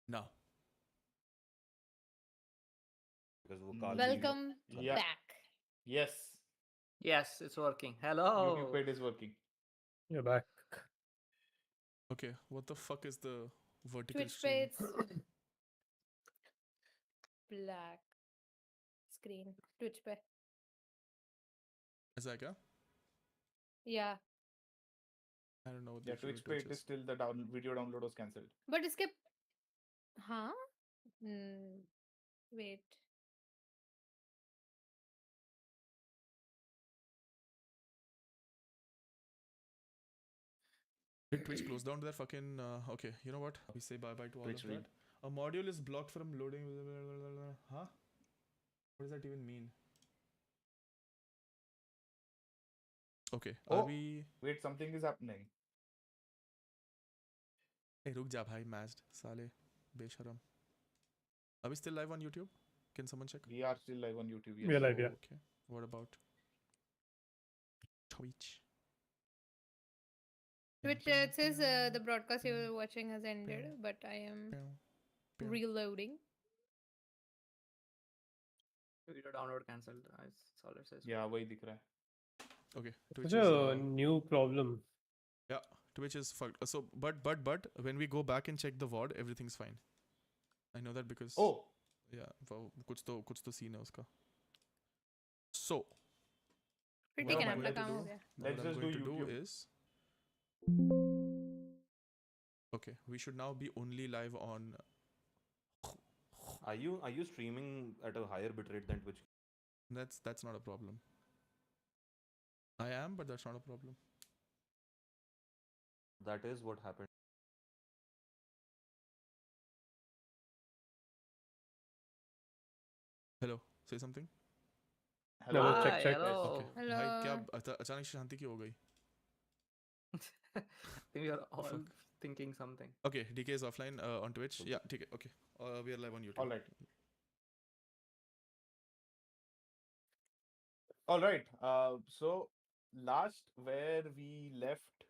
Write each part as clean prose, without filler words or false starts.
No. because वो काल भी Welcome बंद Yeah. back. Yes. Yes, it's working. YouTube Hello. page is working. You're back. Okay, what the fuck is the vertical Twitch stream? page black screen. Twitch पे. ऐसा है क्या? Yeah. I don't know what Yeah, the Twitch page is still the video download was cancelled. But इसके हाँ. Wait. Did Twitch close down their fucking... okay, you know what? We say bye-bye to all Twitch of read. that. A module is blocked from loading... Huh? What does that even mean? Okay, are Oh. we... Wait, something is happening. Hey, रुक जा भाई, matched, साले, बेशरम. Are we still live on YouTube? Can someone check? We are still live on YouTube. Yes. We are live, yeah. Okay. What about Twitch? Twitch it says the broadcast you were watching has ended, but I am reloading. Video download cancelled. That's all it says. Yeah, वही दिख रहा है. Okay, Twitch Such is... a new problem. yeah, Twitch is fucked. So, but when we go back and check the VOD, everything's fine. I know that because... Oh. Yeah, वो कुछ तो scene है उसका. So, Pretty what can I'm अपना going to काम हो do, गया. what Let's I'm just going do to do YouTube. is... Okay, we should now be only live on... Are you streaming at a higher bitrate than Twitch? That's not a problem. I am, but that's not a problem. That is what happened. Hello, say something. Hello. No, check, Hi, check. hello. Okay. Hello. भाई क्या अचानक से शांति क्यों हो गई? I think we are all fuck? thinking something. Okay, DK is offline on Twitch. Yeah, ठीक है. Okay, we are live on YouTube. All right. All right. So last where we left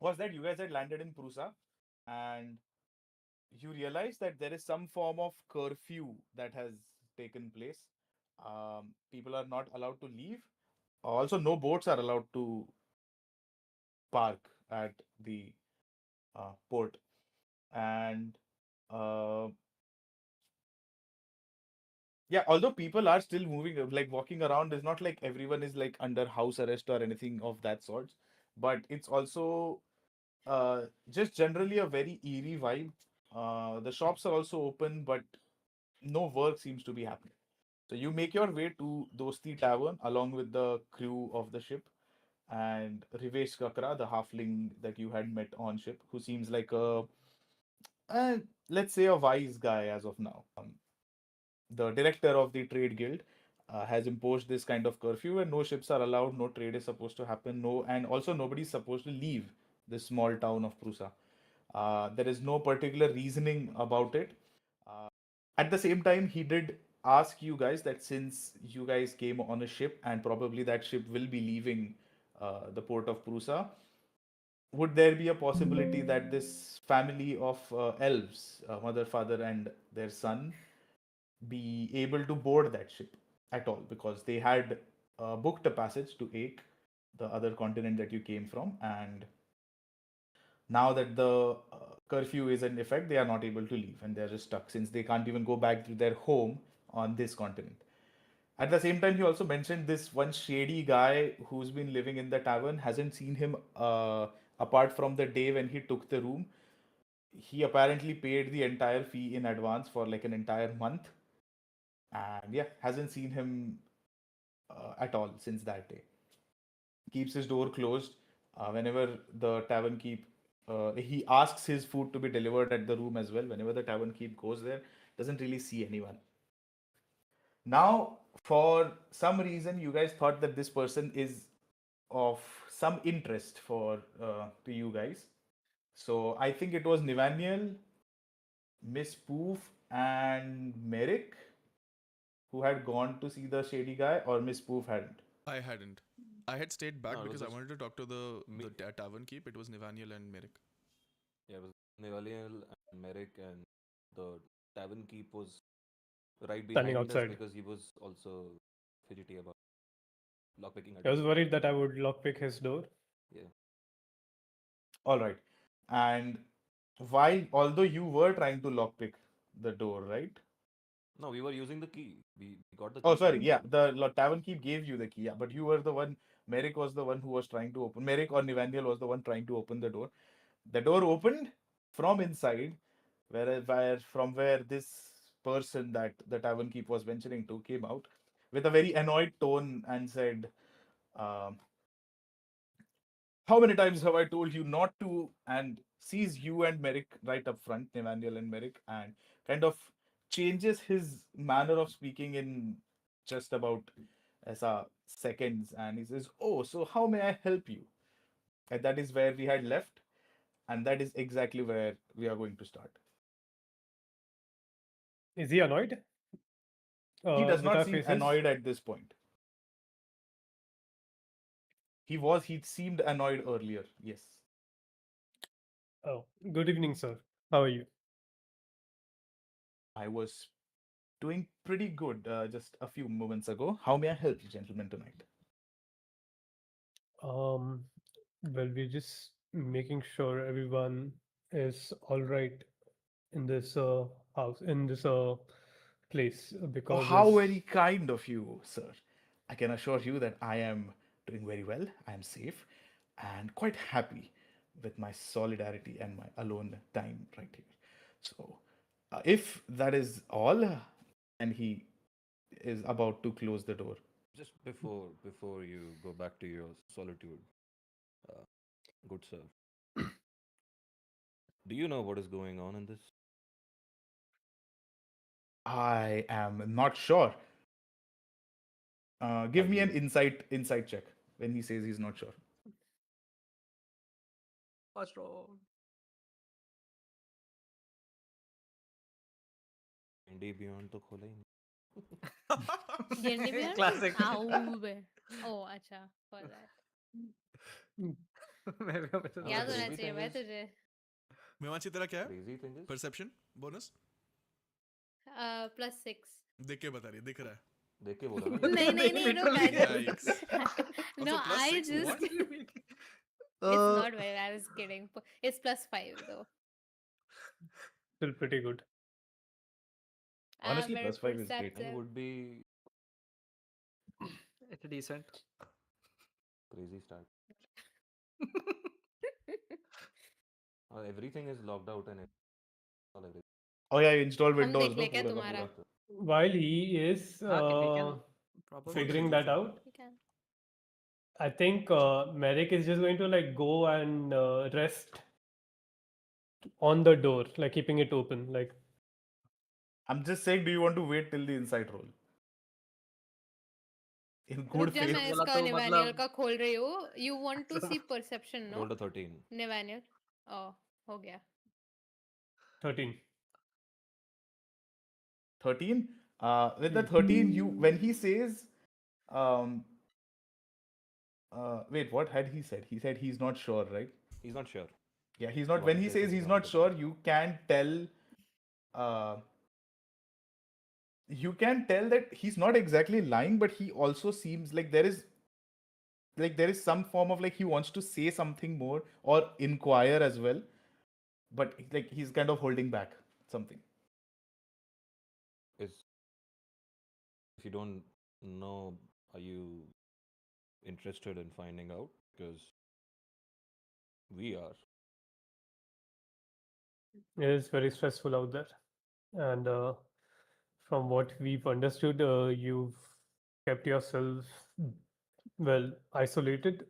was that you guys had landed in Prusa and you realized that there is some form of curfew that has taken place. People are not allowed to leave. Also, no boats are allowed to park at the port. And yeah, although people are still moving, like walking around, it's not like everyone is like under house arrest or anything of that sort. But it's also just generally a very eerie vibe. The shops are also open, but no work seems to be happening. So you make your way to Dosti Tavern along with the crew of the ship and Rivesh Kakra, the halfling that you had met on ship, who seems like uh, let's say a wise guy as of now. The director of the trade guild has imposed this kind of curfew where no ships are allowed, no trade is supposed to happen, no, and also nobody is supposed to leave this small town of Prusa. There is no particular reasoning about it. Uh, at the same time, he did ask you guys that since you guys came on a ship and probably that ship will be leaving the port of Prusa, would there be a possibility that this family of elves, mother, father, and their son, be able to board that ship at all? Because they had booked a passage to Ache, the other continent that you came from, and now that the curfew is in effect, they are not able to leave and they're just stuck since they can't even go back to their home on this continent. At the same time, he also mentioned this one shady guy who's been living in the tavern, hasn't seen him apart from the day when he took the room. He apparently paid the entire fee in advance for like an entire month, and yeah, hasn't seen him at all since that day. Keeps his door closed whenever the tavern keep. He asks his food to be delivered at the room as well. Whenever the tavern keep goes there, doesn't really see anyone. Now, for some reason, you guys thought that this person is of some interest for to you guys. So I think it was Nivaniel, Miss Poof, and Merrick who had gone to see the shady guy, or Miss Poof hadn't. I hadn't. I had stayed back No, it was because I just wanted to talk to the me. tavern keep. It was Nivaniel and Merrick. Yeah, it was Nevaliel and Merrick and the tavern keep was right Standing behind us outside. because he was also fidgety about lockpicking our I was door. worried that I would lockpick his door. Yeah. All right. And although you were trying to lockpick the door, right? No, we were using the key. We got the Oh, key sorry. from Yeah, him. the tavern keep gave you the key. Yeah, but you were the one. Merrick was the one who was trying to open. Merrick or Nivaniel was the one trying to open the door. The door opened from inside, where this person that the tavern keep was venturing to came out with a very annoyed tone and said, um, "How many times have I told you not to?" And sees you and Merrick right up front, Nivaniel and Merrick, and kind of changes his manner of speaking in just about seconds, and he says, "Oh, so how may I help you?" And that is where we had left, and that is exactly where we are going to start. Is he annoyed? He does With not our seem faces? annoyed at this point. He seemed annoyed earlier. Yes. Oh, good evening, sir. How are you? I was doing pretty good just a few moments ago. How may I help you, gentlemen, tonight? Um, well, we're just making sure everyone is all right in this house, in this place, Oh, because how there's very kind of you, sir. I can assure you that I am doing very well. I am safe and quite happy with my solidarity and my alone time right here. So, if that is all, and he is about to close the door. Just before you go back to your solitude, uh, good sir. Do you know what is going on in this? I am not sure. Are Give me an you insight check when he says he's not sure. First round. Indy Beyond तो खोला ही नहीं. D&D beyond? Classic. Ow, beh. Oh, acha, for that. Maybe हमें तो याद the होना crazy चाहिए thing भाई is, तुझे. मेवांशी तेरा क्या है? crazy thing is, Perception bonus? +6. देख के बता रही है, दिख रहा है. देख के बोला ना ये. नहीं नहीं नहीं look, I Yikes. just no, Also plus I 6, just what? it's not very, I was kidding. It's +5 though. still pretty good. I'm Honestly, very +5 is great. Mine perceptive. would be It's decent. crazy start. Everything is locked out and all everything. Oh yeah, you install हम Windows, देख no? ले क्या पूरा का तुम्हारा? पूरा. While he is Okay, we can probably figuring go that for it. out, You can. I think Merrick is just going to like go and rest on the door, like keeping it open. Like, I'm just saying, do you want to wait till the insight roll? In रुक good जा, faith. मैं बोला इसका तो निवानियल मतलब का खोल रही हूँ. You want to see perception, no? Rolled a 13. निवानियल. Oh, हो गया. 13. 13. With the 13, you when he says, um, wait, what had he said? He said he's not sure, right? He's not sure. Yeah, he's not. What When he he says says is he's not 100% sure, you can tell. Uh, you can tell that he's not exactly lying, but he also seems like there is some form of like he wants to say something more or inquire as well, but like he's kind of holding back something. Is if you don't know, are you interested in finding out? Because we are. It is very stressful out there. And from what we've understood, you've kept yourself well isolated.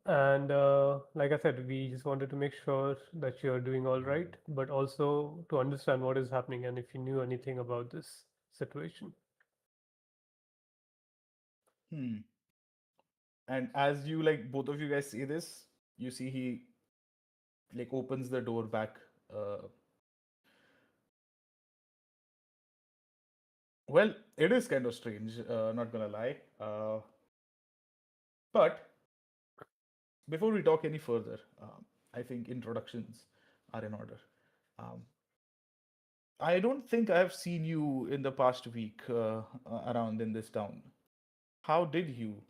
And like I said, we just wanted to make sure that you're doing all right, but also to understand what is happening and if you knew anything about this situation. Hmm. And as you like both of you guys say this, you see he like opens the door back. Uh, well, it is kind of strange, not gonna lie. But before we talk any further, I think introductions are in order. Um, I don't think I've seen you in the past week around in this town. How did you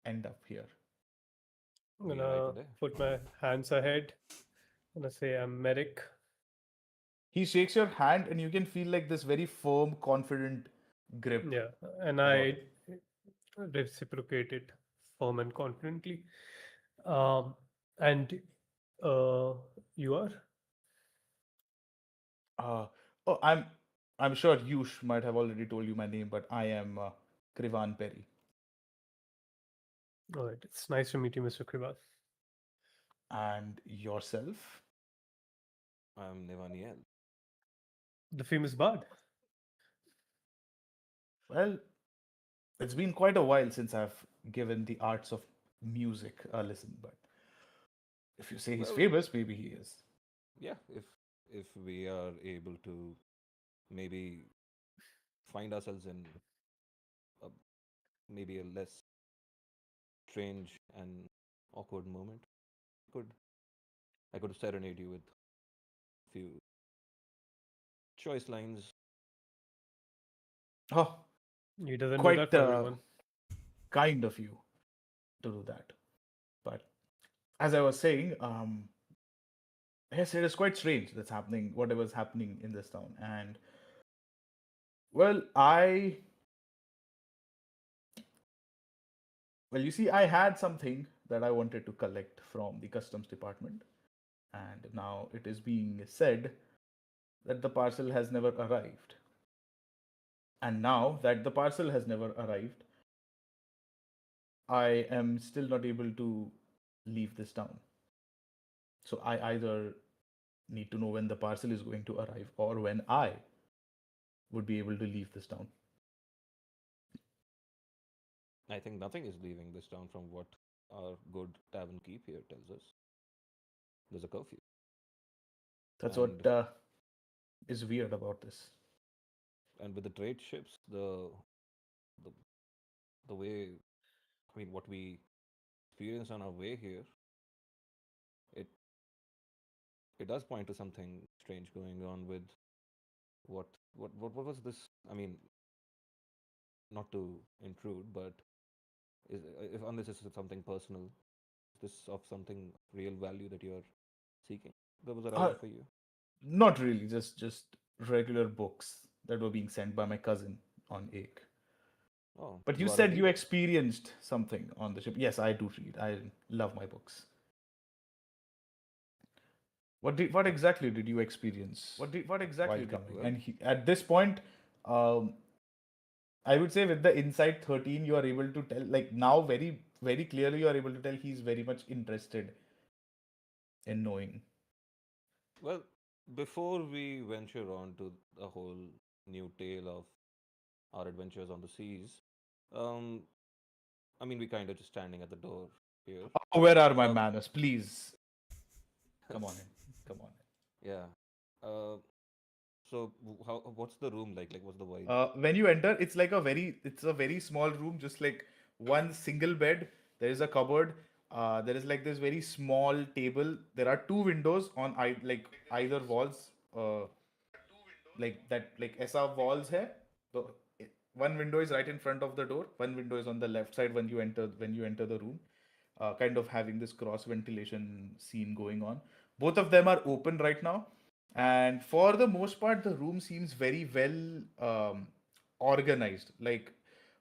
end up here? I'm We arrived gonna today. put my hands ahead. I'm gonna say I'm Merrick. He shakes your hand, and you can feel like this very firm, confident grip Yeah, and about I it. reciprocate it firm and confidently. And you are? Uh, oh, I'm sure Yush might have already told you my name, but I am Krivan Perry. All right, it's nice to meet you, Mr. Krival. And yourself? I'm Nevaniel. The famous bard. Well, it's been quite a while since I've given the arts of music a listen, but if you say he's Well, famous, maybe he is. yeah, if we are able to maybe find ourselves in a, maybe a less strange and awkward moment, could I could serenade you with a few choice lines. Oh, He doesn't do that quite for everyone. kind of you to do that. But as I was saying, yes, it is quite strange that's happening, whatever's happening in this town. And well, you see, I had something that I wanted to collect from the customs department, and now it is being said that the parcel has never arrived. And now that the parcel has never arrived, I am still not able to leave this town. So I either need to know when the parcel is going to arrive or when I would be able to leave this town. I think nothing is leaving this town from what our good tavern keep here tells us. There's a curfew, That's what and is weird about this. with the trade ships, the the way what we experience on our way here, it it does point to something strange going on with what was this? Not to intrude, but is if unless this is something personal, is this of something real value that you're seeking? That was Uh, arriving for you. Not really, just regular books that were being sent by my cousin on Ache. Oh, But you you are a said you reader. experienced something on the ship. Yes, I do read. I love my books. What Uh, exactly did you experience What while exactly did coming? well, And at this point, um, I would say with the Insight 13, you are able to tell, like now, very very clearly, you are able to tell he's very much interested in knowing. well, before we venture on to the whole new tale of our adventures on the seas, um, we kind of just standing at the door here. Oh, where are my Um, manners? Please, come on in. Come on in. yeah. Uh, so what's the room like? Like, what's the vibe? When you enter, it's a very small room, just like one single bed. There is a cupboard. There is like this very small table. There are two windows on either walls. Like that, like ऐसा walls है. So one window is right in front of the door. One window is on the left side when you enter the room. Kind of having this cross ventilation scene going on. Both of them are open right now, and for the most part, the room seems very well organized. Like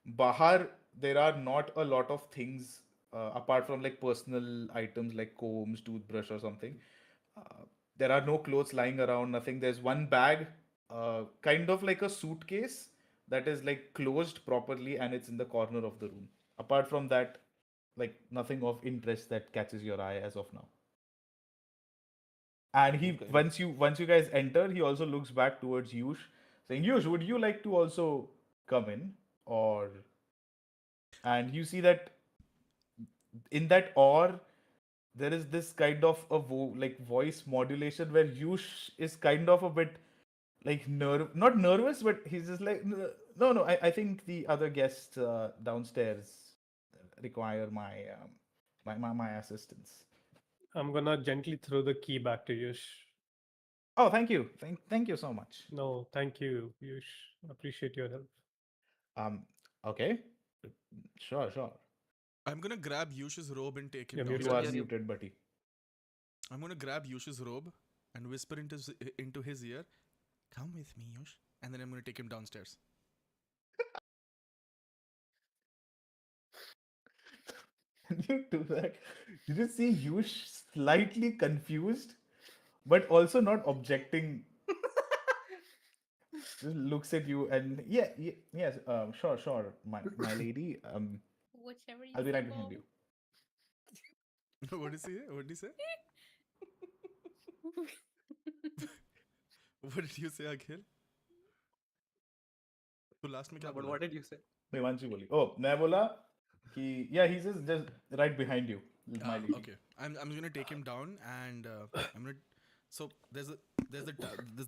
Bahar, there are not a lot of things apart from like personal items like combs, toothbrush, or something. Uh, there are no clothes lying around, nothing. There's one bag, kind of like a suitcase that is like closed properly and it's in the corner of the room. Apart from that, like nothing of interest that catches your eye as of now. And he Okay. once you guys enter, he also looks back towards Yush, saying, Yush, would you like to also come in? Or and you see that in that or there is this kind of a like voice modulation where Yush is kind of a bit like not nervous, but he's just like, no, no, I think the other guests downstairs require my assistance. I'm gonna gently throw the key back to Yush. Oh, thank you. Thank you so much. No, thank you. Appreciate your help. Um, okay. Sure. I'm gonna grab Yush's robe and take him You're You muted. are downstairs. Yeah. muted, buddy. I'm gonna grab Yush's robe and whisper into his ear, "Come with me, Yush," and then I'm gonna take him downstairs. Can you do that? You just see Yush slightly confused, but also not objecting. Just looks at you and yes, sure, my lady. Whichever you I'll be say, right behind Bob. you. What did he say? What did he say? What did you say, Akhil? तो last में क्या But बोला? what did you say? Himanshu बोली oh मैं बोला कि he says just right behind you, my lady. Okay. I'm gonna take him down and I'm gonna. So there's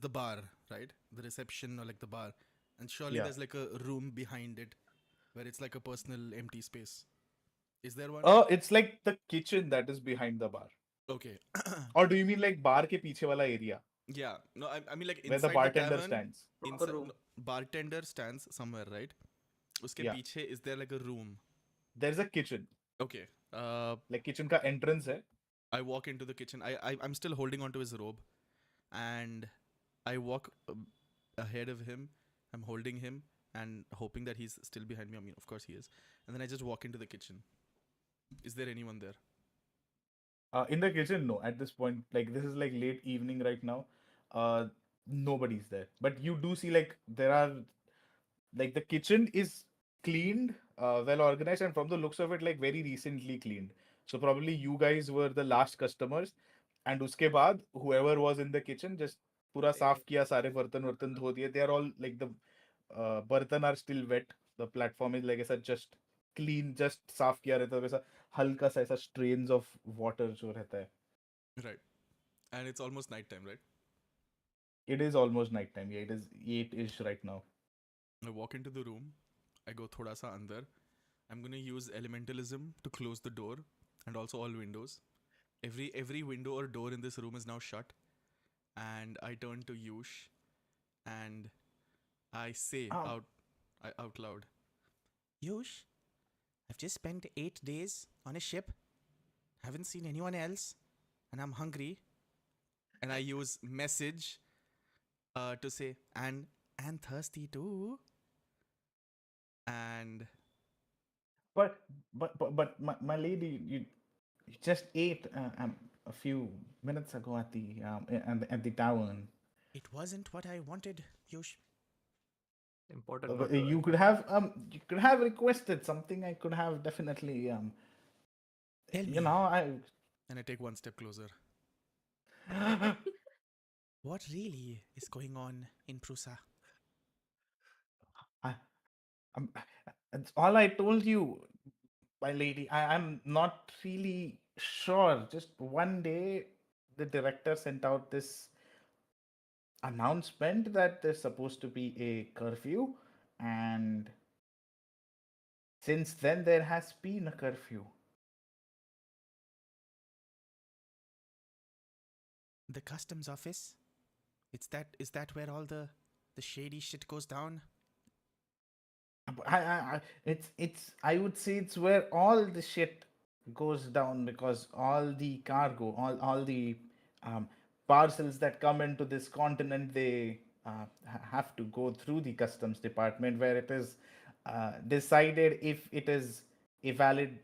the bar, right? The reception or like the bar, and surely Yeah. there's like a room behind it, where it's like a personal empty space. Is there one? Oh, it's like the kitchen that is behind the bar. Okay. Or do you mean like bar के पीछे वाला area Yeah. No, I mean like where the inside bartender tavern. stands? Proper Inside, room. no, bartender stands somewhere, right? उसके Yeah. पीछे is there like a room? There's a kitchen, Okay. like kitchen का entrance है. I walk into the kitchen. I'm still holding onto his robe, and I walk ahead of him. I'm holding him and hoping that he's still behind me. I mean, of course he is. And then I just walk into the kitchen. Is there anyone there? In the kitchen, no. At this point, like this is like late evening right now. Nobody's there. But you do see like there are like the kitchen is cleaned, well organized, and from the looks of it, like very recently cleaned. So probably you guys were the last customers, and उसके बाद whoever was in the kitchen just पूरा साफ किया, सारे बर्तन वर्तन धो दिए. They are all like the बर्तन are still wet. The platform is like ऐसा just clean, just साफ किया रहता है वैसा हल्का सा ऐसा strains of water जो रहता है. Right. And it's almost nighttime, right? It is almost nighttime. Yeah, it is 8-ish right now. I walk into the room. I go thoda sa andar. I'm gonna use elementalism to close the door and also all windows. Every window or door in this room is now shut. And I turn to Yush and I say Um, out loud, Yush, I've just spent 8 days on a ship. Haven't seen anyone else, and I'm hungry. And I use message to say and thirsty too. And but my lady, you just ate a few minutes ago at the tavern. it wasn't what I wanted, Yush. Important. But Not to you could have requested something. I could have definitely Tell you me. know I And I take one step closer. What really is going on in Prusa? I'm, it's all I told you, my lady. I'm not really sure. Just one day, the director sent out this announcement that there's supposed to be a curfew, and since then there has been a curfew. The customs office? Is that where all the shady shit goes down? It's I would say it's where all the shit goes down because all the cargo, all the um, parcels that come into this continent, they have to go through the customs department where it is decided if it is a valid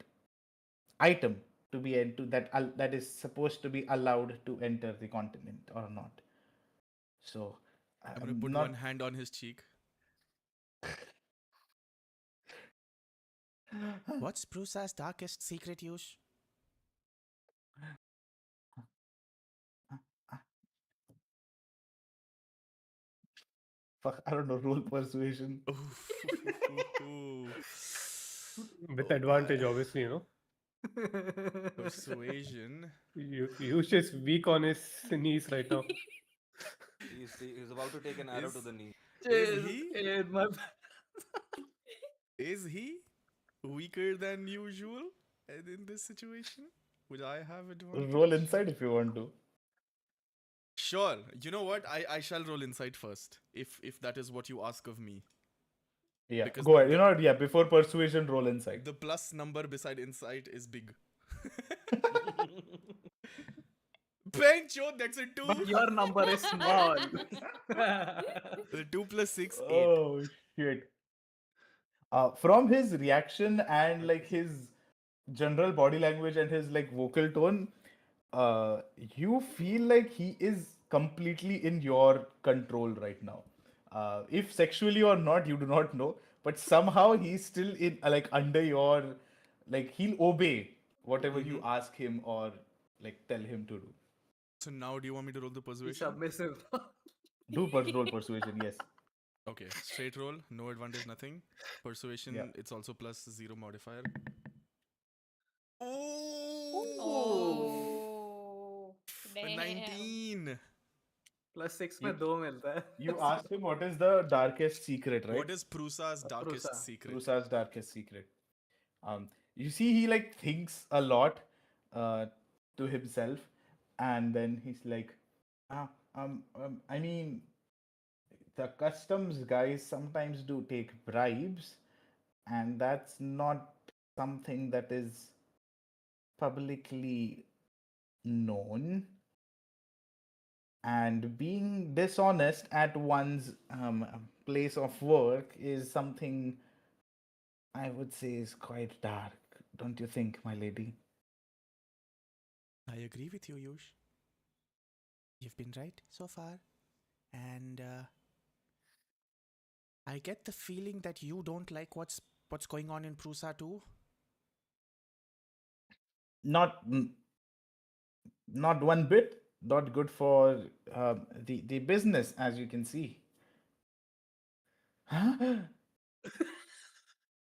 item to be into that is supposed to be allowed to enter the continent or not. So I'm gonna I'm put not one hand on his cheek. What's Prusa's darkest secret, Yush? fuck, I don't know, roll persuasion. With Oh advantage, my. obviously, you know. Persuasion. Yush is weak on his knees right now. He's about to take an arrow to Is- the knee. Is he? In my Is he weaker than usual in this situation? Would I have advantage? Roll inside if you want to. Sure. You know what? I shall roll insight first, if that is what you ask of me. Yeah, Because go ahead. You know what? Yeah, before persuasion, roll insight. the plus number beside insight is big. Bencho, that's a But 2. your number is small. The 2 plus 6, 8. Oh shit. From his reaction and like his general body language and his like vocal tone, you feel like he is completely in your control right now. If sexually or not, you do not know, but somehow he's still in like under your, like he'll obey whatever you ask him or like tell him to do. So now do you want me to roll the He's persuasion? submissive. Roll persuasion, yes. Okay, straight roll, no advantage, nothing. Yeah. Persuasion, it's also plus 0 modifier. Oh, damn. 19. Plus 6 You, में 2 मिलता है. you asked him what is the darkest secret, right? What is Prusa's darkest Prusa. secret? Rusa's darkest secret. You see, he like thinks a lot uh, to himself, and then he's like, ah, I mean, the customs guys sometimes do take bribes, and that's not something that is publicly known. And being dishonest at one's place of work is something I would say is quite dark, don't you think, my lady? I agree with you, Yush. You've been right so far. And I get the feeling that you don't like what's going on in Prusa too. Not not one bit. Not good for the business, as you can see.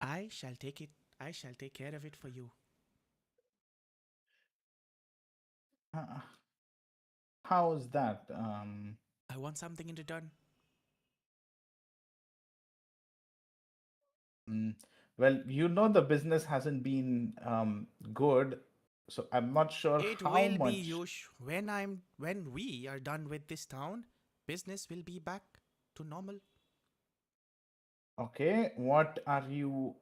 I shall take it. I shall take care of it for you. How's that? I want something in return. Mm, well, you know the business hasn't been good, so I'm not sure It how will be, much. Yush. When we are done with this town, business will be back to normal. Okay, what are you?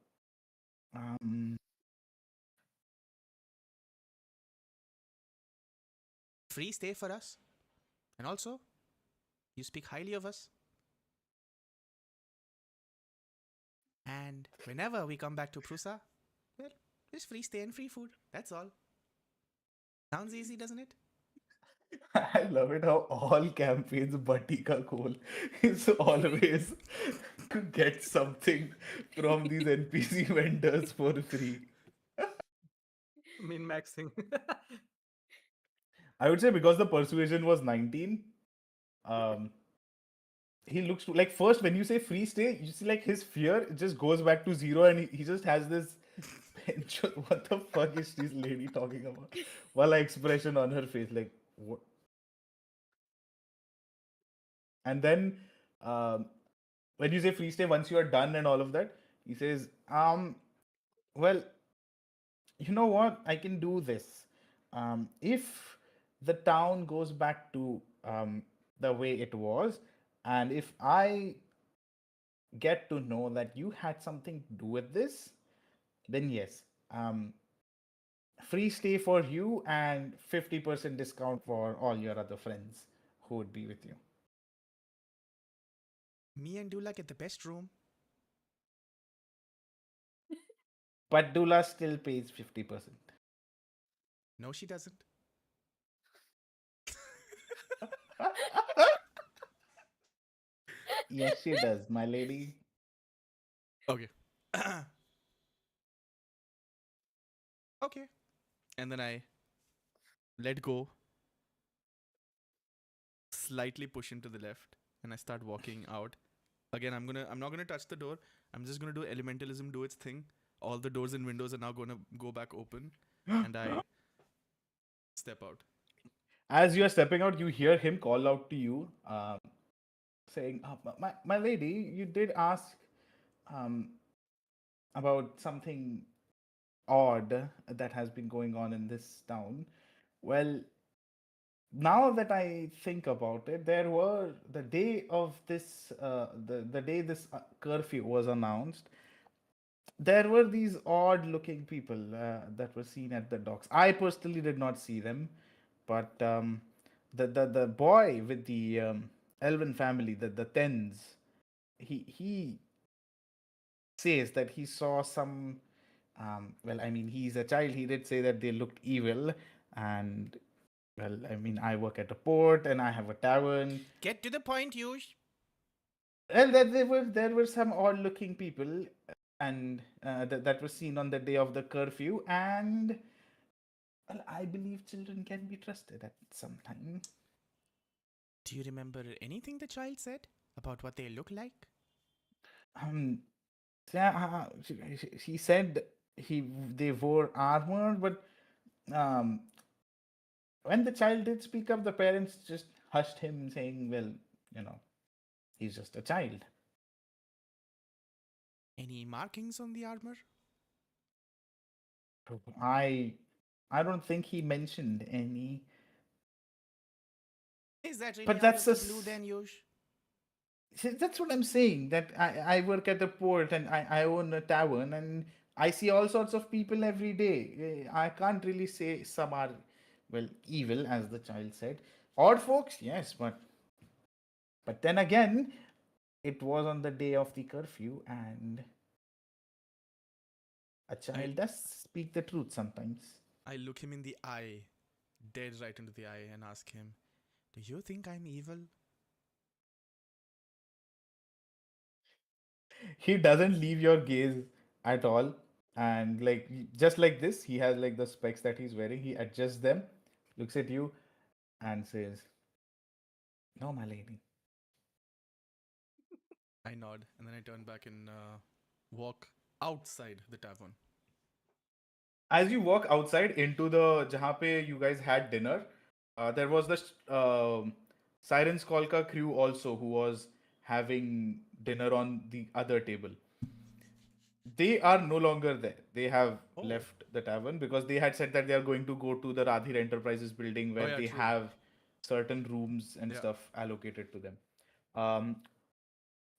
Um, Free stay for us. And also, you speak highly of us. And whenever we come back to Prusa, well, it's free stay and free food. That's all. Sounds easy, doesn't it? I love it how all campaigns Batika Coal is always to get something from these NPC vendors for free. Min maxing. I would say because the persuasion was 19, um, he looks to, like first when you say free stay, you see like his fear just goes back to zero and he just has this what the fuck is this lady talking about? Wala expression on her face, like what? And then um, when you say free stay, once you are done and all of that, he says, well, you know what? I can do this. If the town goes back to the way it was, and if I get to know that you had something to do with this, then yes, free stay for you and 50% discount for all your other friends who would be with you. Me and Dula get the best room. But Dula still pays 50%. No, she doesn't. Yes, she does, my lady. Okay. Okay. And then I let go, slightly push into the left, and I start walking out. Again, I'm not gonna touch the door. I'm just gonna do elementalism do its thing. All the doors and windows are now gonna go back open, and I step out. As you are stepping out, you hear him call out to you, saying, my lady, you did ask um, about something odd that has been going on in this town. Well, Now that I think about it, there were the day of this, the day this curfew was announced. There were these odd-looking people that were seen at the docks. I personally did not see them, but the boy with the elven family, the Tens, he says that he saw some. Well, I mean, he's a child. He did say that they looked evil, and well, I mean, I work at a port and I have a tavern. Get to the point, Yush. Well, there were some odd-looking people, and that were seen on the day of the curfew, and well, I believe children can be trusted at some time. Do you remember anything the child said about what they look like? Um, he said they wore armor, but um, when the child did speak up, the parents just hushed him, saying, "Well, you know, he's just a child." Any markings on the armor? I I don't think he mentioned any, Is that really but out that's of a the blue then, Yush? see, that's what I'm saying. That I work at a port and I own a tavern and I see all sorts of people every day. I can't really say some are, well, evil, as the child said. Odd folks, yes, but then again, it was on the day of the curfew, and a I child does speak the truth sometimes. I look him in the eye, dead right into the eye, and ask him, "Do you think I'm evil?" He doesn't leave your gaze at all, and like just like this, he has like the specs that he's wearing. He adjusts them, looks at you, and says, "No, my lady." I nod, and then I turn back and walk outside the tavern. As you walk outside into the jahan pe you guys had dinner, there was this Sirens Kolka crew also who was having dinner on the other table. They are no longer there. They have Oh, left the tavern because they had said that they are going to go to the Radhir Enterprises building oh where yeah, they true. have certain rooms and Yeah, stuff allocated to them. Um,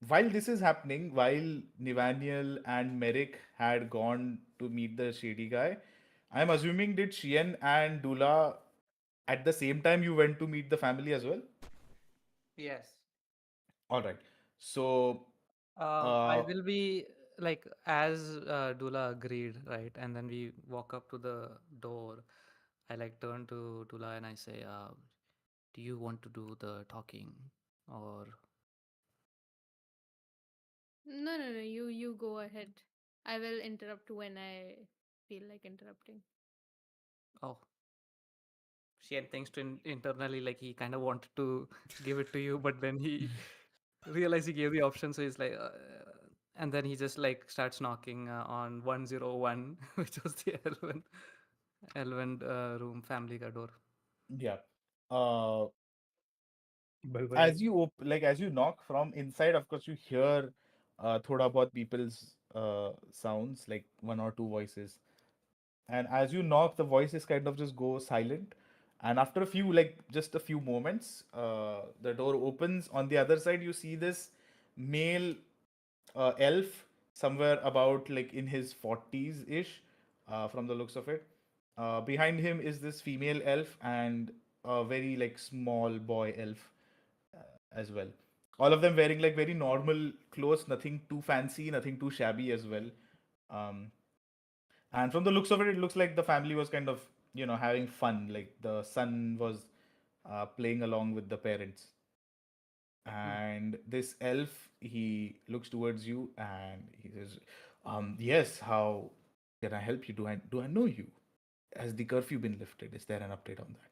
while this is happening, while Nivaniel and Merrick had gone to meet the shady guy, I'm assuming did Shien and Dula at the same time you went to meet the family as well? Yes. All right. So, I uh, will be like, as Dula agreed, right? And then we walk up to the door. I like turn to Dula and I say, "Do you want to do the talking, or No, no, no. You go ahead. I will interrupt when I feel like interrupting. oh?" Shane thinks to internally like he kind of wanted to give it to you, but then he realized he gave the option, so he's like, and then he just like starts knocking on 101, which was the Elven room family ka door. yeah. Uh, Balbal. as you like as you knock from inside, of course you hear thoda bahut people's sounds, like one or two voices. And as you knock, the voices kind of just go silent. And after a few, like just a few moments, the door opens. On the other side, you see this male elf, somewhere about like in his 40s ish, from the looks of it. Behind him is this female elf and a very like small boy elf as well. All of them wearing like very normal clothes, nothing too fancy, nothing too shabby as well. Um, and from the looks of it, it looks like the family was kind of, having fun. Like the son was playing along with the parents. Hmm. And this elf, he looks towards you and he says, "Yes, how can I help you? Do I know you? Has the curfew been lifted? Is there an update on that?"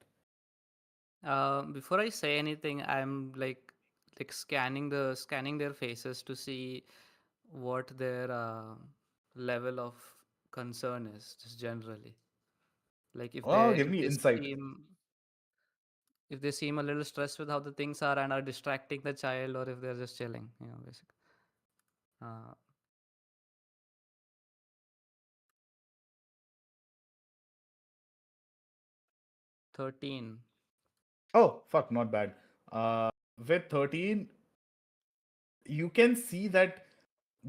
Before I say anything, I'm like scanning their faces to see what their level of concern is, just generally. Like Oh, give me insight. if they seem a little stressed with how the things are and are distracting the child, or if they're just chilling, basically. uh, 13. Oh, fuck, not bad. Uh, with 13, you can see that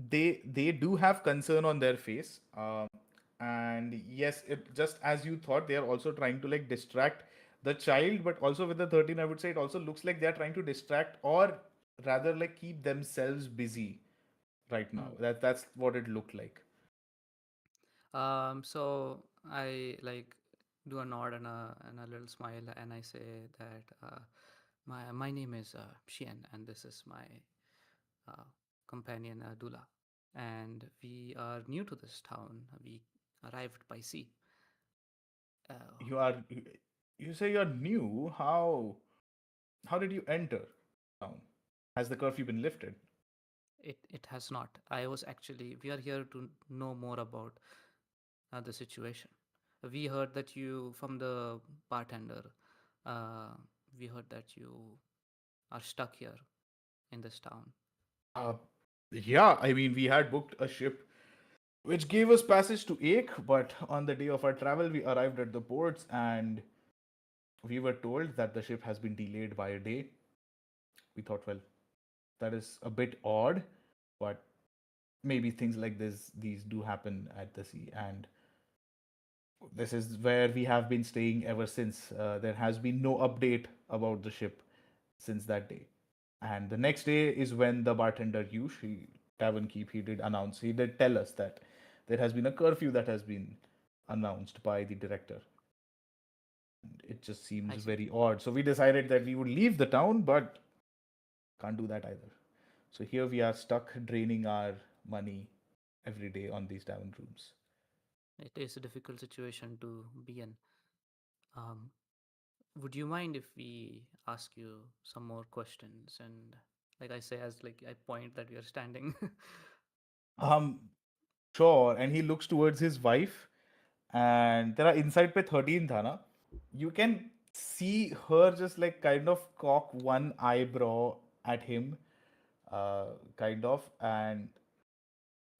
they do have concern on their face. And yes, it just as you thought, they are also trying to like distract the child, but also with the 13, I would say it also looks like they are trying to distract or rather like keep themselves busy right now. Hmm. That's what it looked like. So I like do a nod and a little smile, and I say that my name is Xian, and this is my uh, companion Dula, and we are new to this town. We arrived by sea. Uh, You are you say you're new. How did you enter town? Has the curfew been lifted? it has not. I was actually we are here to know more about the situation. We heard that you from the bartender. Uh, we heard that you are stuck here in this town. Uh, yeah, I mean, we had booked a ship which gave us passage to Ache, but on the day of our travel, we arrived at the ports and we were told that the ship has been delayed by a day. We thought, well, that is a bit odd, but maybe things like these do happen at the sea, and this is where we have been staying ever since. There has been no update about the ship since that day. And the next day is when the bartender Yush, Tavern Keep, he did tell us that there has been a curfew that has been announced by the director. It just seems I see. very odd. So we decided that we would leave the town, but can't do that either. So here we are stuck draining our money every day on these tavern rooms. It is a difficult situation to be in. Um, would you mind if we ask you some more questions? And like I say, as like I point that we are standing. Um, sure. And he looks towards his wife, and there are inside पे 13 था ना. You can see her just like kind of cock one eyebrow at him, kind of, and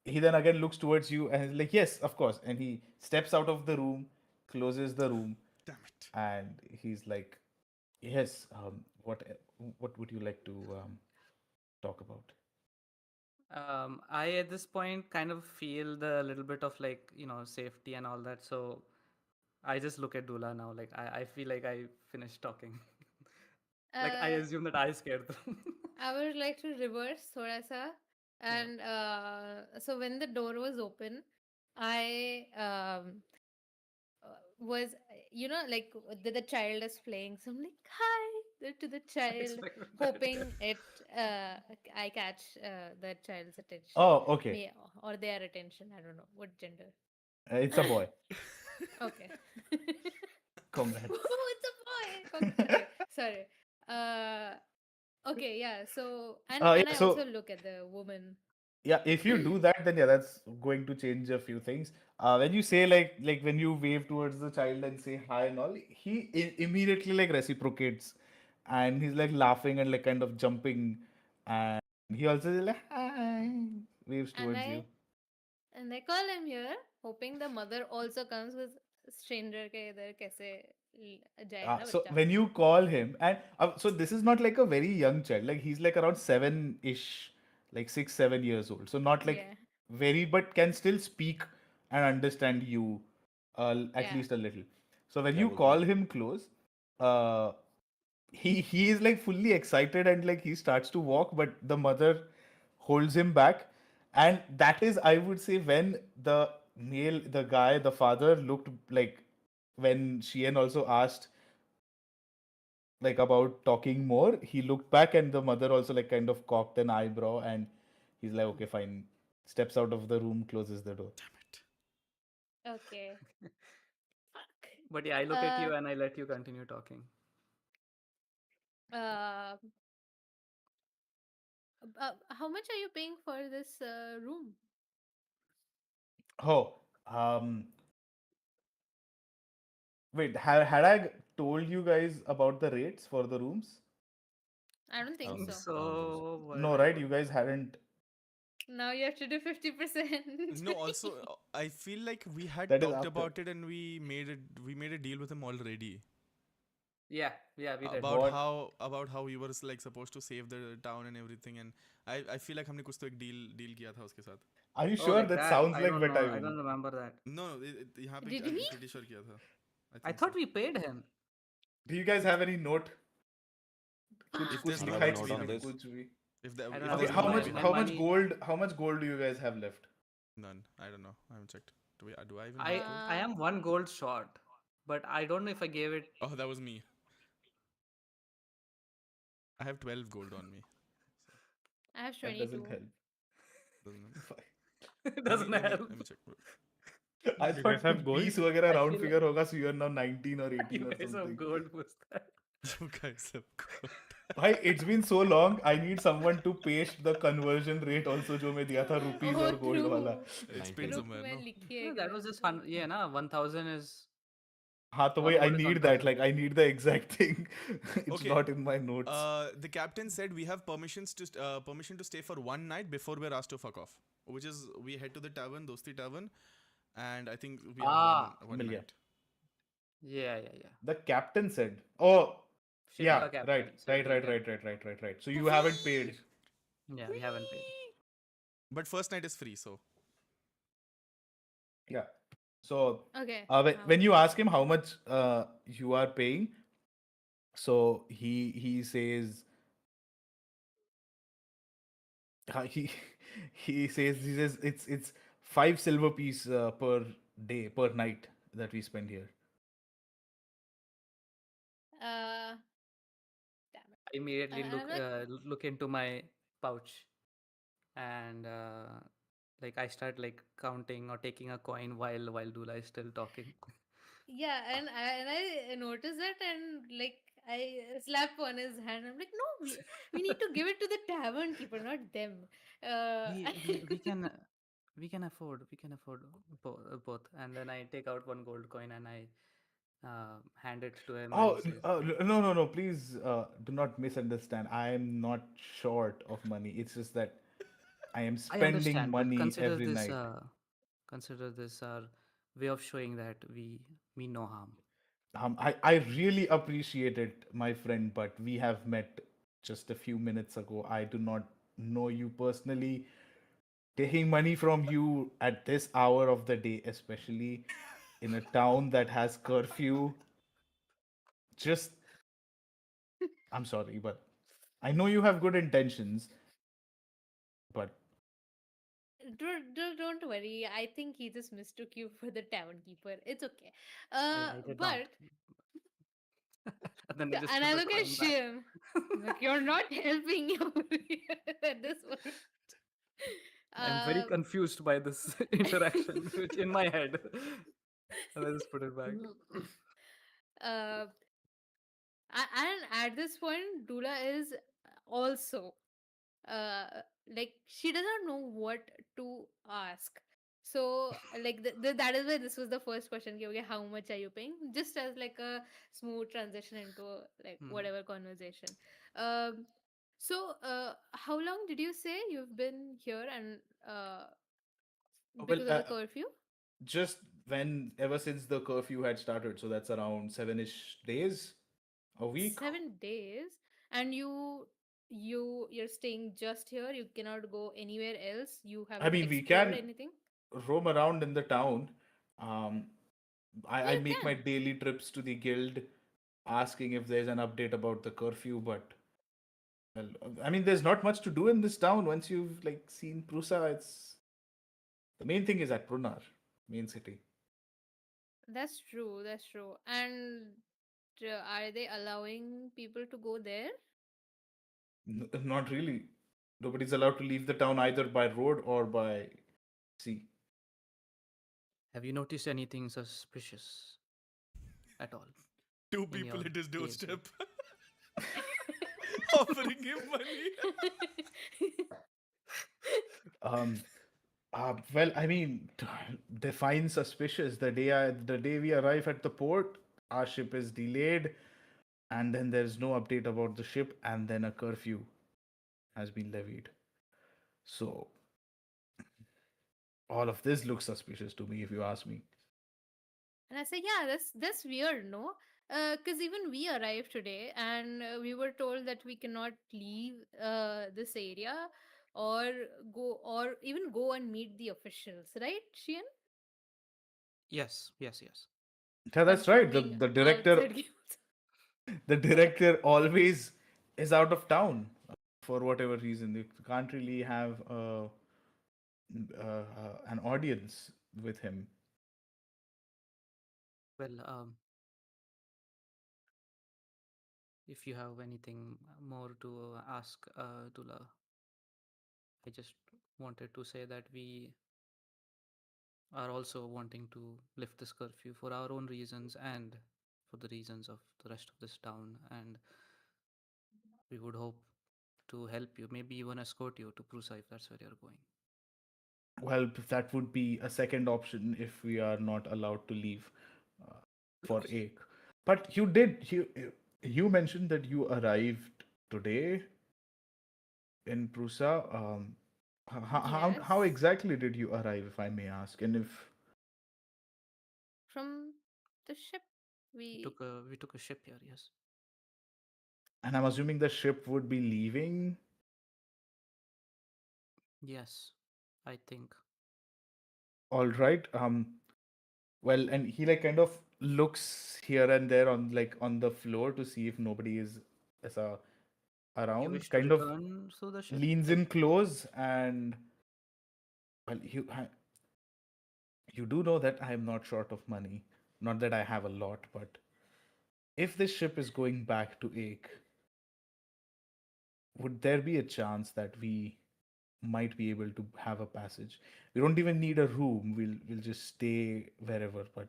he then again looks towards you and is like, yes, of course. And he steps out of the room, closes the room, Damn it. and he's like, yes, what would you like to talk about? I at this point kind of feel the little bit of like safety and all that. So I just look at Dula now. Like I feel like I finished talking. Like I Uh, assume that I scared them. I would like to reverse thoda sa. Yeah. And so when the door was open, I was, like the child is playing. So I'm like, hi to the I child, expected that. hoping I catch the child's attention, Oh, okay. me or their attention. I don't know what gender. It's a boy. Okay. Congrats. Oh, it's a boy. Okay, sorry. Uh, okay, yeah. So and Yeah, I so also look at the woman. yeah, if you do that, then yeah, that's going to change a few things. When you say like when you wave towards the child and say hi and all, he immediately like reciprocates, and he's like laughing and like kind of jumping, and he also is like hi, waves and towards you. I and I call him here, hoping the mother also comes with stranger के इधर कैसे जाएगा So बच्चा. when you call him, and so this is not like a very young child, like he's like around seven ish, like 6 7 years old. So not like Yeah, very, but can still speak and understand you, at yeah. least a little. So when Kya you bolta call hai? him close, uh, he is like fully excited and like he starts to walk, but the mother holds him back, and that is, I would say, when the guy, the father looked like when Sheehan also asked like about talking more, he looked back and the mother also like kind of cocked an eyebrow and he's like, okay, fine. Steps out of the room, closes the door. Damn it. Okay. Fuck. But yeah, I look at Uh, you and I let you continue talking. uh, how much are you paying for this room? Oh, wait, had I told you guys about the rates for the rooms? I don't I think don't so. think. I don't think so. So, No, like right? what? You guys hadn't. Now you have to do 50%. No, also I feel like we had That is talked after. about it and we made a deal with him already. Yeah, we did. about What? how you were like supposed to save the town and everything, and I feel like हमने कुछ तो एक deal किया था उसके साथ. Are you Oh, sure? like That that. sounds I like don't what know. I I mean. don't remember that. No, यहाँ पे Did I'm we? pretty sure किया था. I I think thought so. we paid him. Do you guys have any note? कुछ If कुछ there's I no have a लिखा है notes, note we किसी on ने have this. कुछ भी? I don't if have Okay, there's any no how note, money. much we My have how it. much money. gold do you guys have left? None. I don't know. I haven't checked. Do I I even have gold? am 1 gold short, but I don't know if I gave it. Oh, that was me. I have 12 gold on me. So I have That doesn't 22. help. doesn't It doesn't help. let me check. I You guys thought have कुछ gold? 20 वगैरह I round feel figure होगा, so you are now 19 or like 18 you or guys have something. gold. Who's that? You guys have gold. Bhai, it's been so long. I need someone to paste the conversion rate also जो मैं दिया था rupees Oh, और gold वाला. true. It's 19. pinned रुक somewhere, मैं no? लिखी है No, एक that बार was just रुक. fun. Yeah, na 1,000 is हाँ तो 1 वही I gold is need that. 1,000. Like I need the exact thing. It's Okay. not in my notes. The captain said we have permission to stay for one night before we're asked to fuck off, which is we head to the tavern, Dosti Tavern, and I think we have Ah, one मिल गया. night. yeah. The captain said. Oh, Ship yeah, ka captain. right. So we'll get- So you haven't paid. Yeah, we haven't paid. But first night is free, so Yeah. So Okay. when you ask him how much you are paying, so he says he he says it's 5 silver piece per day per night that we spend here. Uh, damn it. I immediately I'm like, look into my pouch and like I start like counting or taking a coin while Dula is still talking. yeah, and I noticed that, and like I slap on his hand. I'm like, no, we need to give it to the tavern keeper, not them. We can we can afford both. And then I take out 1 gold coin and I hand it to him and Oh he says, no, please do not misunderstand. I am not short of money. It's just that I am I spending understand, but money every night. consider this our way of showing that we mean no harm. I really appreciate it, my friend, but we have met just a few minutes ago. I do not know you personally. Taking money from you at this hour of the day, especially in a town that has curfew, just I'm sorry, but I know you have good intentions, but don't worry. I think he just mistook you for the tavern keeper. It's okay. I did not. But And then I just and put I the look at coin back. Shim. Like you're not helping me over here at this point. I'm very Uh, confused by this interaction, which in my head. And I just put it back. uh, and at this point, Dula is also uh like she doesn't know what to ask. So like that is why this was the first question. Okay, how much are you paying? Just as like a smooth transition into like Mhm. whatever conversation. Um, so how long did you say you've been here and well, because of the curfew? just when ever since the curfew had started, so that's around 7-ish days, a week. 7 days, and you're staying just here. You cannot go anywhere else. You I haven't mean, we explored can anything. roam around in the town. Um, Yeah, I you make my can. daily trips to the guild, asking if there's an update about the curfew. But well, I mean, there's not much to do in this town. Once you've like seen Prusa, it's the main thing is at Prunar, main city. That's true. That's true. And are they allowing people to go there? Not really. Nobody's allowed to leave the town either by road or by sea. Have you noticed anything suspicious at all two in people your at his days here? doorstep offering him money. Um, well, I mean, define suspicious. The day we arrive at the port, our ship is delayed, and then there's no update about the ship, and then a curfew has been levied. So all of this looks suspicious to me, if you ask me. And I say, yeah, that's weird, no? Because even we arrived today and we were told that we cannot leave this area or or even go and meet the officials, right, Shian? Yes, yes, yes. Yeah, that's right. The Confirming the director outside games. the director always is out of town for whatever reason. You can't really have an audience with him. Well, if you have anything more to ask, Dula, I just wanted to say that we are also wanting to lift this curfew for our own reasons and for the reasons of the rest of this town. And we would hope to help you, maybe even escort you to Prusa if that's where you're going. Well, that would be a second option if we are not allowed to leave uh, Of for course. Ache. But you mentioned that you arrived today in Prusa. How Yes, exactly did you arrive, if I may ask? And if from the ship. We We took a ship here, yes. and I'm assuming the ship would be leaving. Yes, I think. All right. Well, and he like kind of looks here and there on like on the floor to see if nobody is You around. wish to Kind of return through the ship? leans Like, in close and well, you do know that I am not short of money. Not that I have a lot, but if this ship is going back to Ache, would there be a chance that we might be able to have a passage? We don't even need a room. We'll just stay wherever, but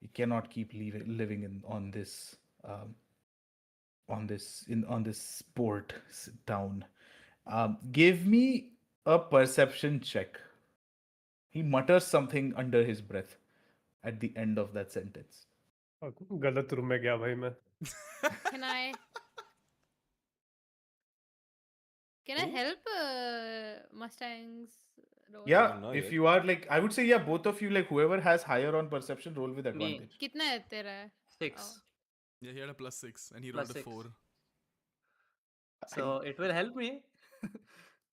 we cannot keep living in um, on this town. Give me a perception check. He mutters something under his breath at the end of that sentence. गलत room में गया भाई मैं. can I can I Hmm? help Mustang's role? Yeah, Not if yet. you are like, I would say, yeah, both of you, like, whoever has higher on perception, roll with me, advantage. कितना है तेरा? Oh, 6 Yeah, he had a +6 and he plus rolled a 6. 4. So it will help me.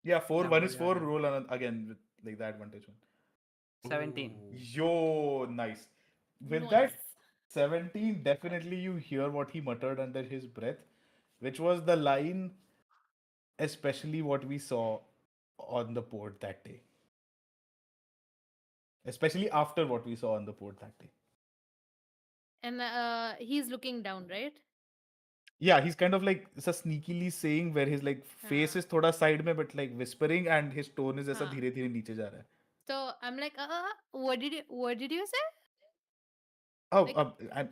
Yeah, four, Yeah, one bro, is yeah, four, yeah. roll again with like the advantage one. 17. Oh. Yo, nice. With that nice. 17, definitely you hear what he muttered under his breath, which was the line, especially what we saw on the port that day. Especially after what we saw on the port that day. And he's looking down, right? Yeah, he's kind of like it's a sneakily saying where his like face हाँ, is thoda side mein but like whispering and his tone is ऐसा हाँ. धीरे धीरे नीचे जा रहा है. So I'm like, what did you say? Oh, Like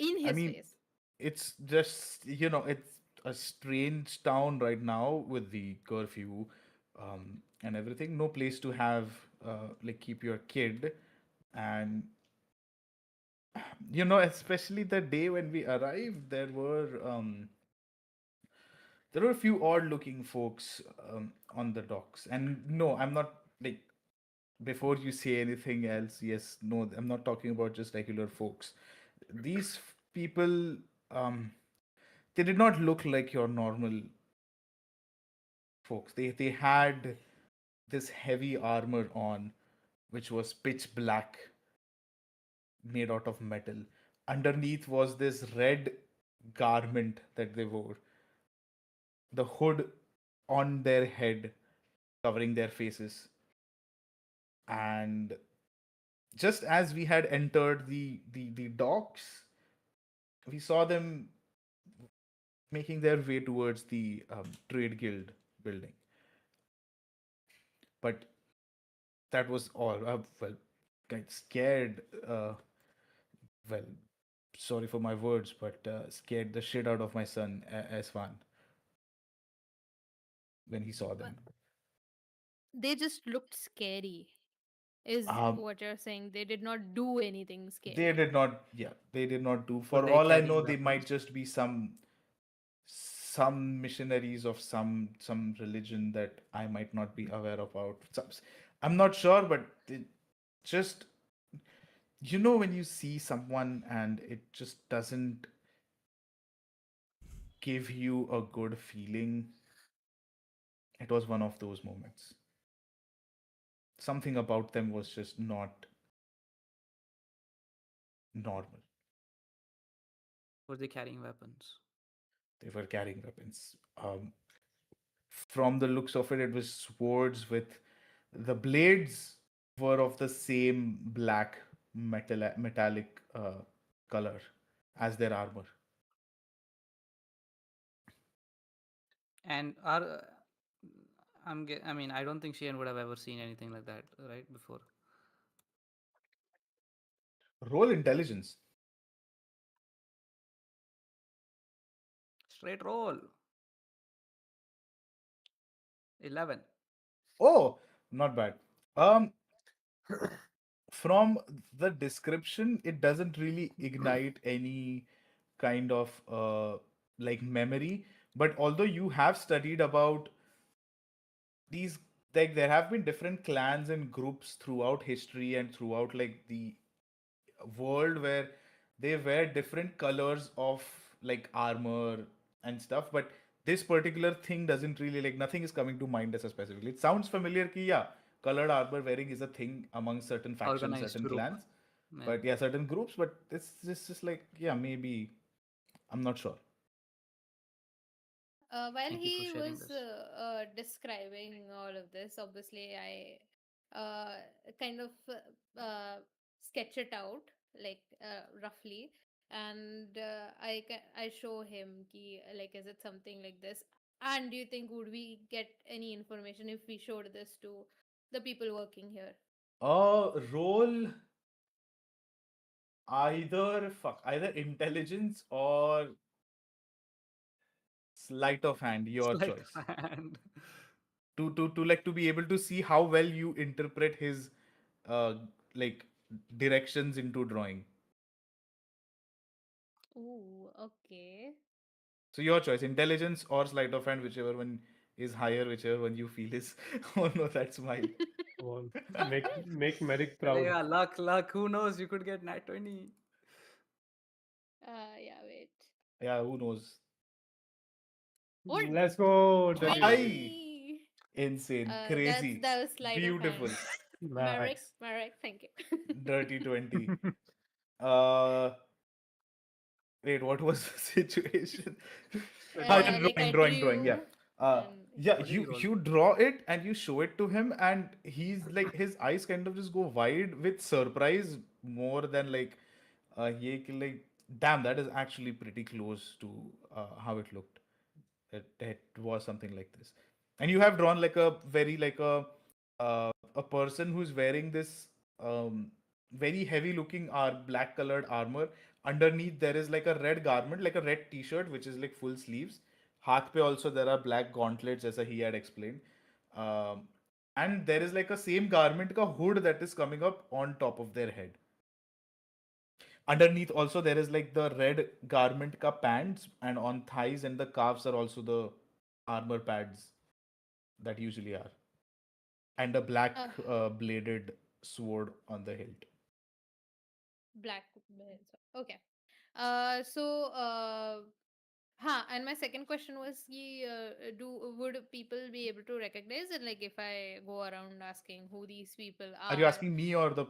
in I his mean, face. it's just it's a strange town right now with the curfew, and everything. No place to have like keep your kid, and especially the day when we arrived, there were a few odd-looking folks on the docks. And no, I'm not like before you say anything else. Yes, no, I'm not talking about just regular folks. These people, um, they did not look like your normal folks. They had this heavy armor on, which was pitch black, made out of metal. Underneath was this red garment that they wore. The hood on their head, covering their faces. And just as we had entered the docks, we saw them making their way towards the trade guild building. But that was all. Well, got scared. Well, sorry for my words, but scared the shit out of my son Aswan when he saw Uh, them. They just looked scary, is Um, what you're saying. They did not do anything they scary. did not. Yeah, they did not do. Were For they all I carrying know, they weapons? might just be some missionaries of some religion that I might not be aware about. I'm not sure, but just when you see someone and it just doesn't give you a good feeling, it was one of those moments. Something about them was just not normal. Were they carrying weapons? They were carrying weapons. From the looks of it, it was swords with the blades were of the same black metallic color as their armor. And are I mean, I don't think Sheehan would have ever seen anything like that, right? Before. Roll intelligence. Straight roll. 11. Oh, not bad. Um, from the description, it doesn't really ignite any kind of like memory. But although you have studied about these, like there have been different clans and groups throughout history and throughout like the world where they wear different colors of like armor and stuff, but this particular thing doesn't really, like, nothing is coming to mind as a specifically. It sounds familiar ki yeah, colored armor wearing is a thing among certain factions, Organized certain group. clans, Yeah. but yeah, certain groups, but it's just like yeah, maybe I'm not sure. While Thank you for he sharing was this. describing all of this, obviously I kind of sketch it out like roughly, and I show him ki, like, is it something like this? And do you think would we get any information if we showed this to the people working here? Roll either intelligence or sleight of hand, your Sleight choice. of hand. To like to be able to see how well you interpret his uh like directions into drawing. Ooh, okay. So your choice, intelligence or sleight of hand, whichever one is higher, whichever one you feel is. Oh no, that smile. Come on, make Merrick proud. Yeah, luck. Who knows? You could get nat 20. Yeah, wait. Yeah, who knows? Oh, Let's go, Dirty 20. Hi, 20. insane, That's crazy, that was sleight of beautiful, hand. Marek, Nice. Marek, thank you. dirty 20. Uh, Wait, what was the situation? Ah, yeah, Drawing. Like I drawing. Yeah. drew, Uh, and yeah. What did you roll? You draw it and you show it to him, and he's like his eyes kind of just go wide with surprise more than like, like, damn, that is actually pretty close to how it looked. It was something like this, and you have drawn like a very like a person who's wearing this very heavy looking black colored armor. Underneath there is like a red garment, like a red t-shirt, which is like full sleeves. Haath pe also there are black gauntlets, as he had explained. Um, and there is like a same garment ka hood that is coming up on top of their head. Underneath also there is like the red garment ka pants, and on thighs and the calves are also the armor pads that usually are, and a black uh, bladed sword on the hilt. black belt. Okay. So and my second question was, do would people be able to recognize it? Like if I go around asking who these people Are you are, asking me or the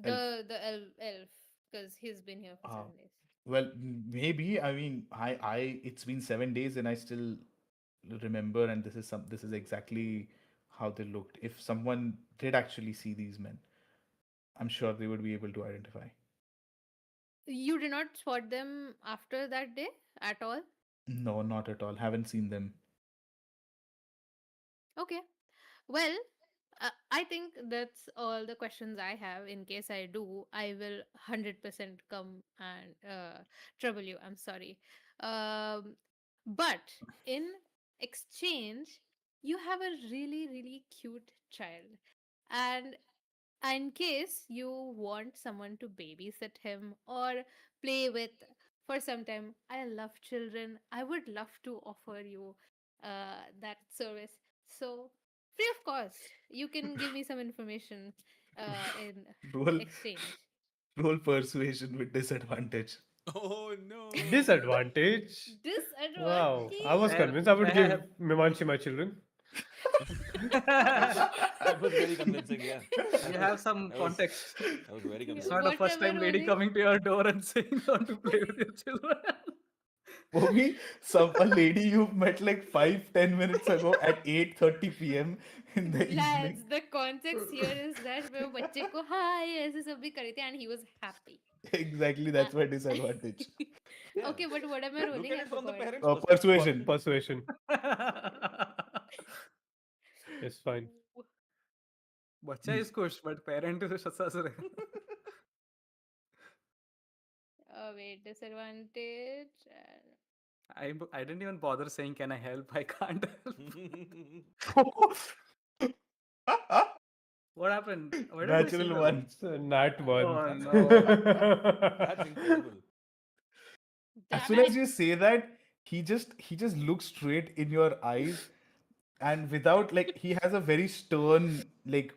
elf? the elf, because he's been here for uh, 7 days. well, maybe. I mean, it's been 7 days and I still remember, and this is exactly how they looked. If someone did actually see these men, I'm sure they would be able to identify. You did not spot them after that day at all? No, not at all. Haven't seen them. Okay. Well, I think that's all the questions I have. In case I do, I will 100% come and trouble you. I'm sorry. But in exchange, you have a really, really cute child. And in case you want someone to babysit him or play with for some time, I love children. I would love to offer you that service. So, free of cost, you can give me some information in Roll exchange. roll persuasion with disadvantage. Oh no. Disadvantage. Wow. I was Disadvantage. Fair, convinced I would give fair. Mimanshi my children. That was very convincing. Yeah, You have some that was context. that was very It's Yeah, not convincing. a first whatever time lady only. coming to your door and saying want to play with your children. For me, a lady you met like 5-10 minutes ago at 8:30 p.m. in the Lads, evening. the context here is that मैं बच्चे को हाँ ये ऐसे सब भी करे थे and he was happy. Exactly, Uh, that's my disadvantage. Yeah, okay, but what am I look rolling? at I it from the forgot. parents' perspective. Persuasion. Persuasion is fine. Ooh, बच्चा is खुश but parent is हंस रहे. wait, disadvantage. I didn't even bother saying can I help. I can't help. What happened? Why did I say Natural that one. one? It's a nat one. Oh That's no. that's incredible. As Damn soon as it. you say that, he just looks straight in your eyes, and without, like, he has a very stern, like,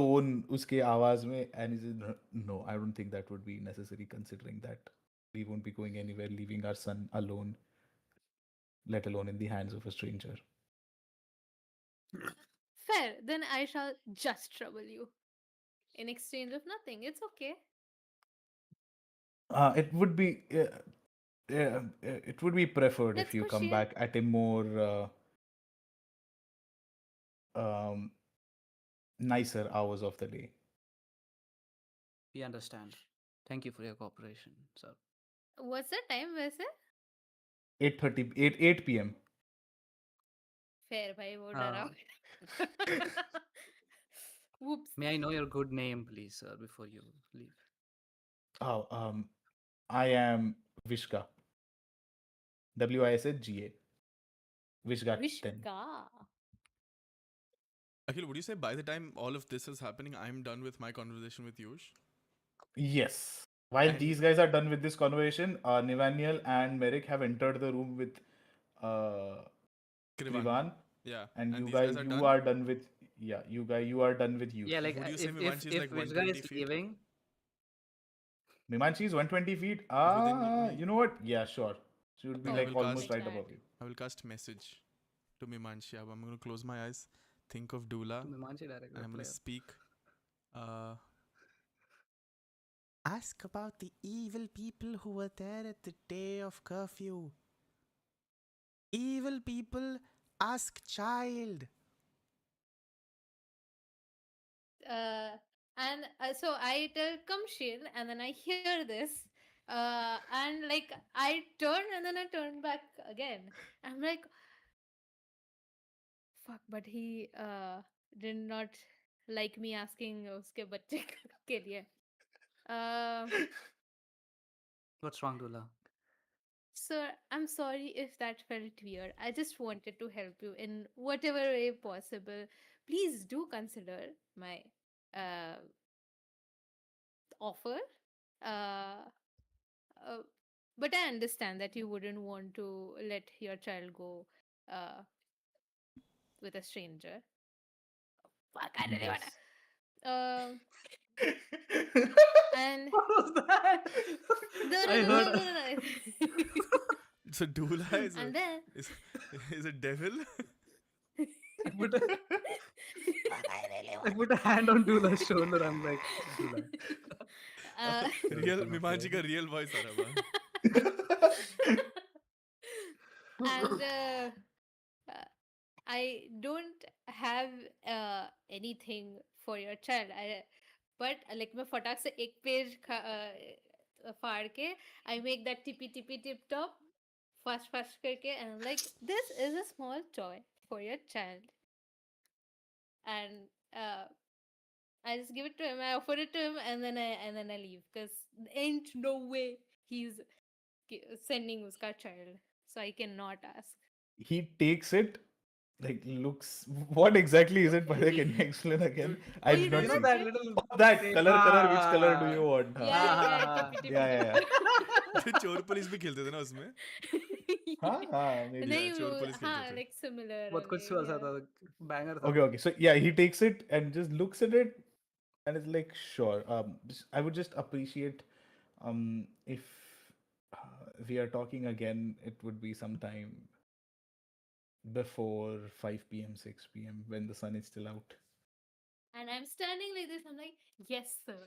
tone uske आवाज में, and he says, no, no, I don't think that would be necessary, considering that we won't be going anywhere, leaving our son alone, let alone in the hands of a stranger. Fair. Then I shall just trouble you in exchange of nothing. It's okay. It would be it would be preferred if Let's you go come share. back at a more um, nicer hours of the day. We understand. Thank you for your cooperation, sir. What's the time वैसे? 8:30, 8 p.m. Fair भाई वो Uh, डरा. Whoops. may I know your good name, please, sir, before you leave? Oh, I am Vishka. Wisga. Vishga 10. Vishka. Akhil, would you say by the time all of this is happening, I'm done with my conversation with Yush? Yes. While And these guys are done with this conversation, Nivaniel and Merrick have entered the room with uh, Krivan. Krivan, Yeah. and And you these guys, guys are you done? are done with, yeah, you are done with Yeah, Yush. like Would you say if Mimanchi is if like Vishga 120 is feet? leaving, Mimanchi is 120 feet. Within me? You know what? Yeah, sure. She would be Then I Oh, like will almost cast like right that. above you. I will cast message to Mimanchi. I'm gonna close my eyes, think of Dula, Mimanchi direct and I'm gonna player. speak. Ask about the evil people who were there at the day of curfew. Evil people, ask child. And so I tell come Shin, and then I hear this, and like I turn and then I turn back again. I'm like, fuck, but he did not like me asking uske bacche ke liye. Uh, What's wrong, Dula? Sir, I'm sorry if that felt weird. I just wanted to help you in whatever way possible. Please do consider my uh, offer. Uh, uh, but I understand that you wouldn't want to let your child go uh, with a stranger. Fuck, I really wanna. Yes. Um, and What was that? no, no, I no, heard. no, no, no. So Dula is And then is is a devil. I put a, I put a hand on Dula's shoulder. I'm like, Dula. uh, Real Everything Mimanchi okay? का real voice आ रहा है. and uh, I don't have anything for your child. But like मैं फटाक से एक page फाड़ के I make that tippy tippy tip top fast करके and I'm like this is a small toy for your child and I just give it to him. I offer it to him and then I leave because ain't no way he's sending uska child. So I cannot ask. He takes it, like, looks. What exactly is it, Bhaiya? He, Can you explain again? Dude, I Oh, did you not don't you know know see. that tip? little Oh, that tape. color. Which color do you want? Yeah, Ah. tippy Yeah, tippy yeah, tip. yeah. जो चोर police भी खेलते थे ना उसमें. Maybe. नहीं Yeah, चोर वो पुलिस खेलते हाँ थे. like similar बहुत only, कुछ वैसा yeah. था, banger था. Okay, okay. So yeah, he takes it and just looks at it, and it's like, sure. I would just appreciate if we are talking again, it would be sometime before 5 p.m., 6 p.m., when the sun is still out. And I'm standing like this. I'm like, yes, sir.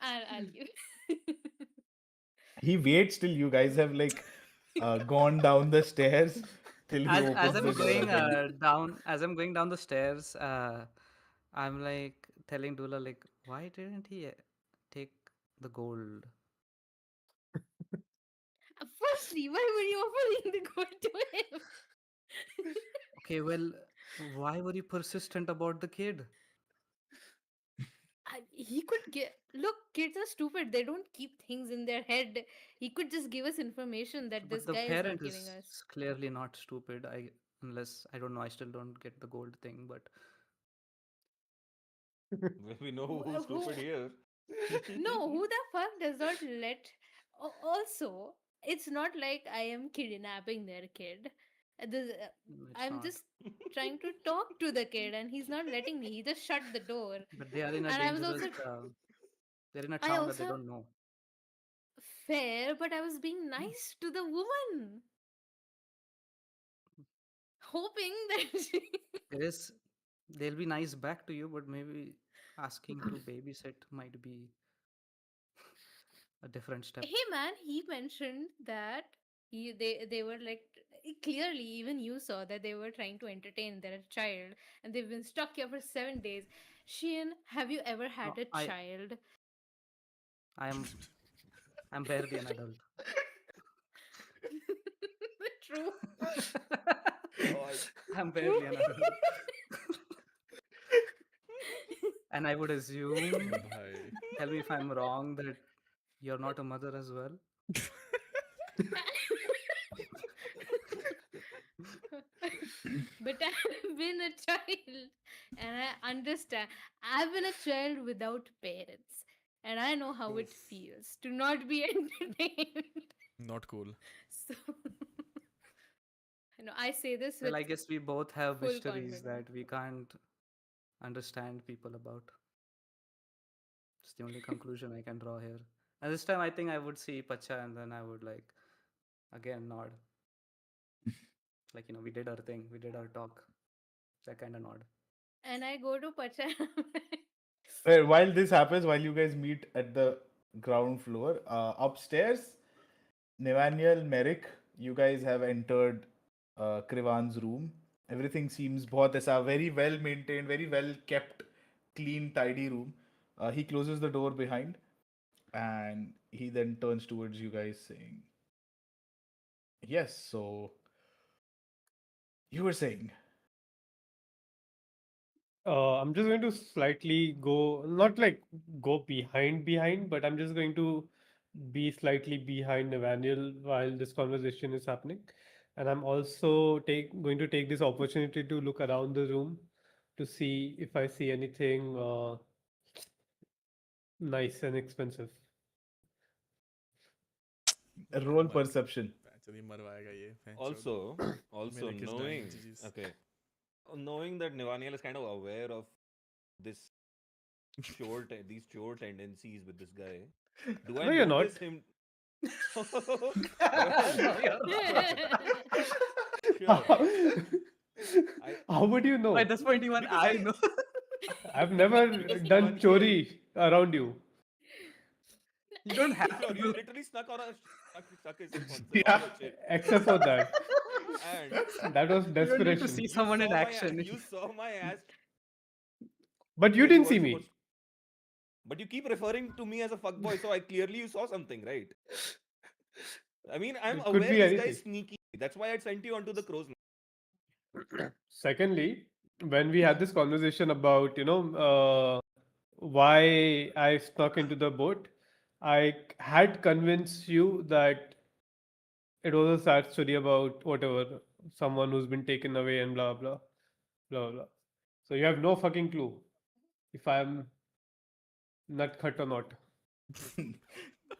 I'll give. He waits till you guys have like gone down the stairs till he As opens I'm the door going again. down, as I'm going down the stairs, I'm like telling Dula like, why didn't he take the gold? Firstly, why were you offering the gold to him? Okay, well, why were you persistent about the kid? He could get. Look, kids are stupid. They don't keep things in their head. He could just give us information that But this the guy is parent not killing is us. clearly not stupid. Unless I don't know, I still don't get the gold thing. But Well, we know Who, who's stupid here. no, who the fuck does not let. Also, it's not like I am kidnapping their kid. it's I'm not. just trying to talk to the kid, and he's not letting me. He just shut the door. But they are in a And I was dangerous. also. They're in a I town that they also don't know. fair, but I was being nice to the woman, hoping that she. There is. They'll be nice back to you, but maybe asking to babysit might be a different step. Hey man, he mentioned that they were like clearly even you saw that they were trying to entertain their child and they've been stuck here for 7 days. Sheehan, have you ever No, had a child? I am. I'm barely an adult. True. God. I'm True. barely an adult. And I would assume, Bhai. tell me if I'm wrong, that you're not a mother as well. But I've been a child and I understand. I've been a child without parents and I know how it Oof. feels to not be entertained. Not cool. So, I know I say this Well, with I guess we both have full mysteries confidence. that we can't understand people about. It's the only conclusion I can draw here. And this time, I think I would see Pacha and then I would like again nod. Like, we did our thing, we did our talk. That kind of nod. And I go to Pacha. Well, while this happens, while you guys meet at the ground floor, upstairs, Nevaniel, Merrick, you guys have entered Krivan's room. Everything seems बहुत ऐसा very well maintained, very well kept, clean, tidy room. He closes the door behind and he then turns towards you guys saying, yes, so you were saying. I'm just going to slightly go, not like go behind, but I'm just going to be slightly behind Nathaniel while this conversation is happening. And I'm also going to take this opportunity to look around the room to see if I see anything nice and expensive. Roll perception. Actually, मरवाएगा ये Also, also Merrick is dying. knowing, GG's. okay, knowing that Nivaniel is kind of aware of this these chore tendencies with this guy, do I No, you're not. notice him? Well, No, you're not. sure. I How would you know? At this point, even because I know. I've never because done Nivaniel, chori around you. You don't have sure, to you do. literally stuck his hip on Yeah. your chin, Except for that. and That was You don't need to desperation. see someone in action. you saw my ass But you where you didn't see weren't me. supposed. But you keep referring to me as a fuckboy, so I clearly you saw something, right? I mean, I'm It could aware be this guy anything. is sneaky. That's why I sent you onto the crow's nest. Secondly, when we had this conversation about, why I snuck into the boat, I had convinced you that it was a sad story about whatever, someone who's been taken away and blah, blah, blah, blah. So you have no fucking clue if I'm nutcut or not.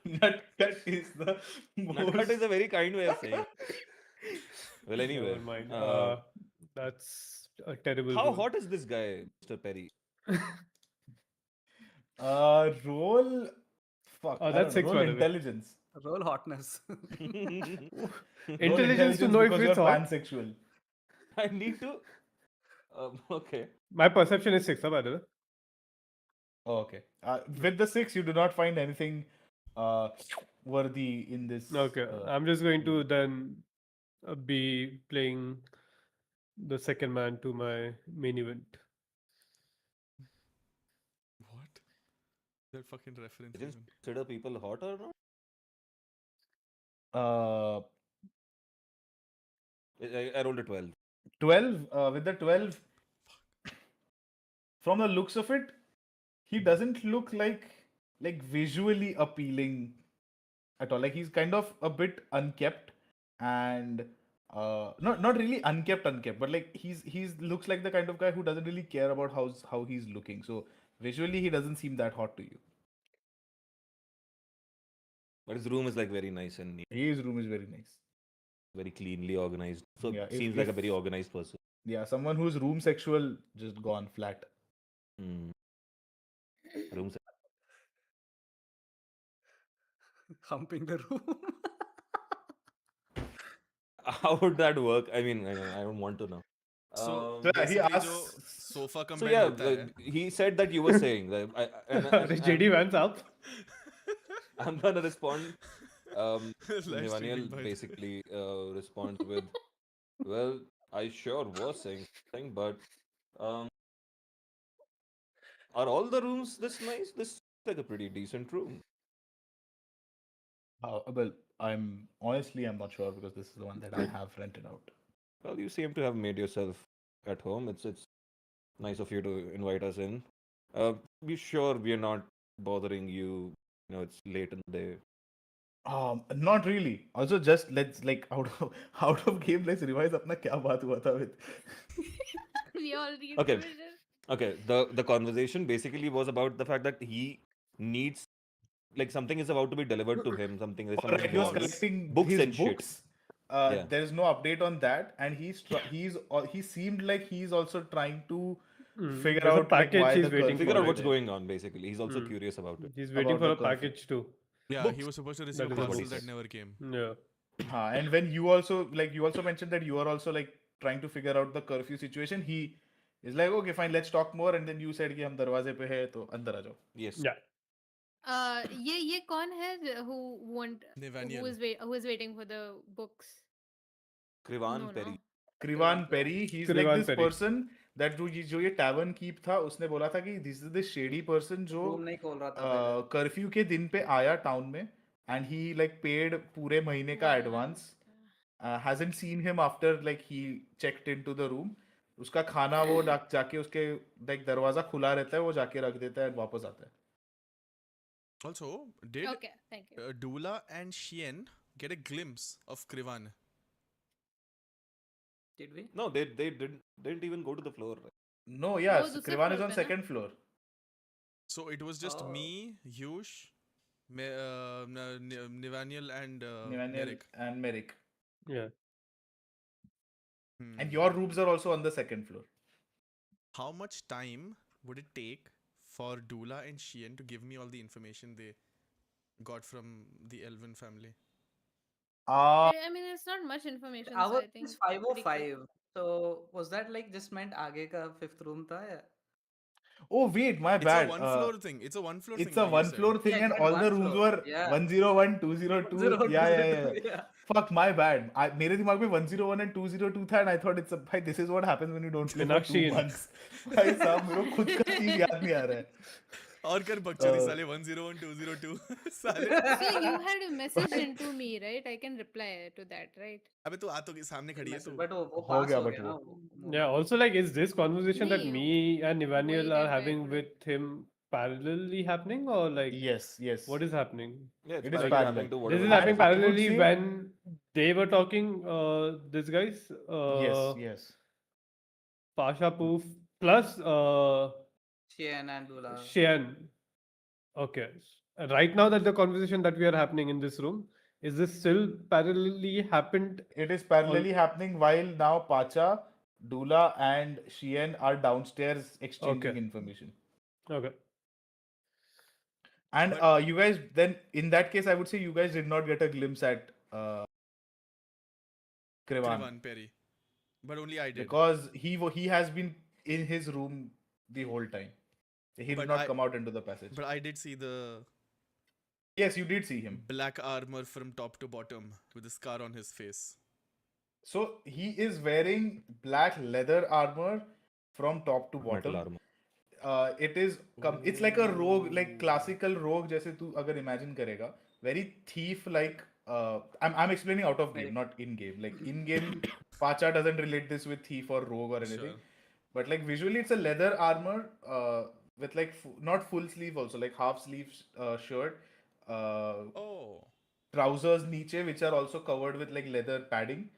Nutcut is the Nutcut is most. a very kind way of saying. Well, anyway, Never mind. uh, That's a terrible how rule. hot is this guy, Mr. Perry? Roll Fuck, I don't That's know. 6, Roll by the way. intelligence. Roll hotness. Roll Intelligence to know if because you're it's hot. pansexual. I need to. Okay. My perception is 6, by the way. Oh, okay. With the 6, you do not find anything uh, worthy in this. Okay, I'm just going to then be playing the second man to my main event. What? That fucking reference Didn't even. consider people hot or not? Uh, I rolled a 12. 12. With the 12, from the looks of it, he doesn't look like visually appealing at all. Like he's kind of a bit unkept and not really unkept, but like he's looks like the kind of guy who doesn't really care about how he's looking. So visually, he doesn't seem that hot to you. But his room is like very nice and neat, His room is very nice. very cleanly organized. So Yeah, seems like a very organized person. yeah, someone who's room sexual just gone flat. Hmm. Room. Humping the room. How would that work? I mean, I don't want to know. So So yeah, he basically, जो asks. sofa कम So bed yeah, होता है. he said that you were saying that JD Vance up. I'm gonna respond. Live streaming Nivaniel by the way. basically responds with, "Well, I sure was saying something, but um, are all the rooms this nice? This is like a pretty decent room." Well, I'm not sure because this is the one that I have rented out. Well, you seem to have made yourself at home. It's nice of you to invite us in. Be sure we are not bothering you. You know, it's late in the day. Not really. Also, just let's like out of game. Let's revise अपना क्या बात हुआ था with. We all need Okay. revision. Okay, the conversation basically was about the fact that he needs, like, something is about to be delivered to him, something is Alright, he was important, collecting books his and shit. books. Yeah. There is no update on that, and he seemed like he's also trying to figure There's a out like package why he's the waiting curfew Figure for, out is right? what's there. going on. Basically, he's also curious about it. He's waiting About for the a curfew. package too. Yeah, Books. he was supposed to receive That a is the parcel books. that never came. Yeah. And when you also mentioned that you are also like trying to figure out the curfew situation, he is like, okay, fine, let's talk more. And then you said कि हम दरवाजे पे है तो अंदर आ जाओ. Yes. Yeah. ये कौन है who Nivaniel. who is waiting for the books? Krivan No, Perry. no. Krivan Perry, he's like Krivan this Perry. person that जो ये tavern keep था, उसने बोला था कि this is the shady person जो Room नहीं खोल रहा था पहले. कर्फ्यू के दिन पे आया टाउन में and he like paid पूरे महीने का advance. Hasn't seen him after like he checked into the room. उसका खाना वो जाके उसके like दरवाजा खुला रहता है, वो जाके रख देता है और वापस आता है. Also, did Okay, thank you. Dula and Shien get a glimpse of Krivan? Did we? No, they didn't even go to the floor. Right? No, yeah, वो दूसरे Krivan floor is on पे ना? second floor. So it was just Oh. me, Yush, Nivaniel, and Nivaniel Merrick. and Merrick. Yeah. And your rooms are also on the second floor. How much time would it take for Dula and Shien to give me all the information they got from the Elven family? I mean, it's not much information, so I Ours think is pretty quick. 505. So was that like just meant आगे का fifth room था या? Oh wait, my It's bad. a one floor thing. It's a one floor thing. It's a like you one said. floor thing, Yeah, and it all had the one rooms floor. were Yeah. 101, 202. 101, Yeah, yeah, 202, yeah. yeah. Fuck, my bad. मेरे दिमाग में 101 and 202 था, and I thought भाई this is what happens when you don't play for 2 Meenakshi. months. भाई साहब मेरे को खुद का चीज याद नहीं आ रहा है. और कर बकचोदी साले 101 202 साले. So you had a message into me, right? I can reply to that, right? अबे तू आ तो सामने खड़ी है तू. But वो हो pass गया, हो but गया ना वो. वो Yeah. Also, like, is this conversation that नहीं, me and Nivaniel वही are कहता है having पूरा. with him parallelly happening, or like Yes, yes. what is happening? Yeah, it's It is parallel parallel. happening to This whatever. is I- happening I would parallelly say- when they were talking. This guys. Yes, yes. Pasha Poof plus Chien and Dula. Shian. Okay. Right now that the conversation that we are happening in this room, is this still parallelly happened? It is parallelly happening while now Pacha, Dula, and Shien are downstairs exchanging Okay. information. Okay. And But you guys, then in that case, I would say you guys did not get a glimpse at Krivan, Krivan Perry. But only I did. because he has been in his room the whole time. He did But not I come out into the passage. but I did see the Yes, you did see him. black armor from top to bottom with a scar on his face. So he is wearing black leather armor from top to Metal bottom. armor. It's like a rogue, like Ooh. classical rogue जैसे तू अगर imagine करेगा, very thief like. I'm explaining out of game, Like, not in game. Like in game, Pacha doesn't relate this with thief or rogue or anything. Sure. But like visually, it's a leather armor with like not full sleeve also, like half sleeve shirt, uh, Oh, trousers niche which are also covered with like leather padding,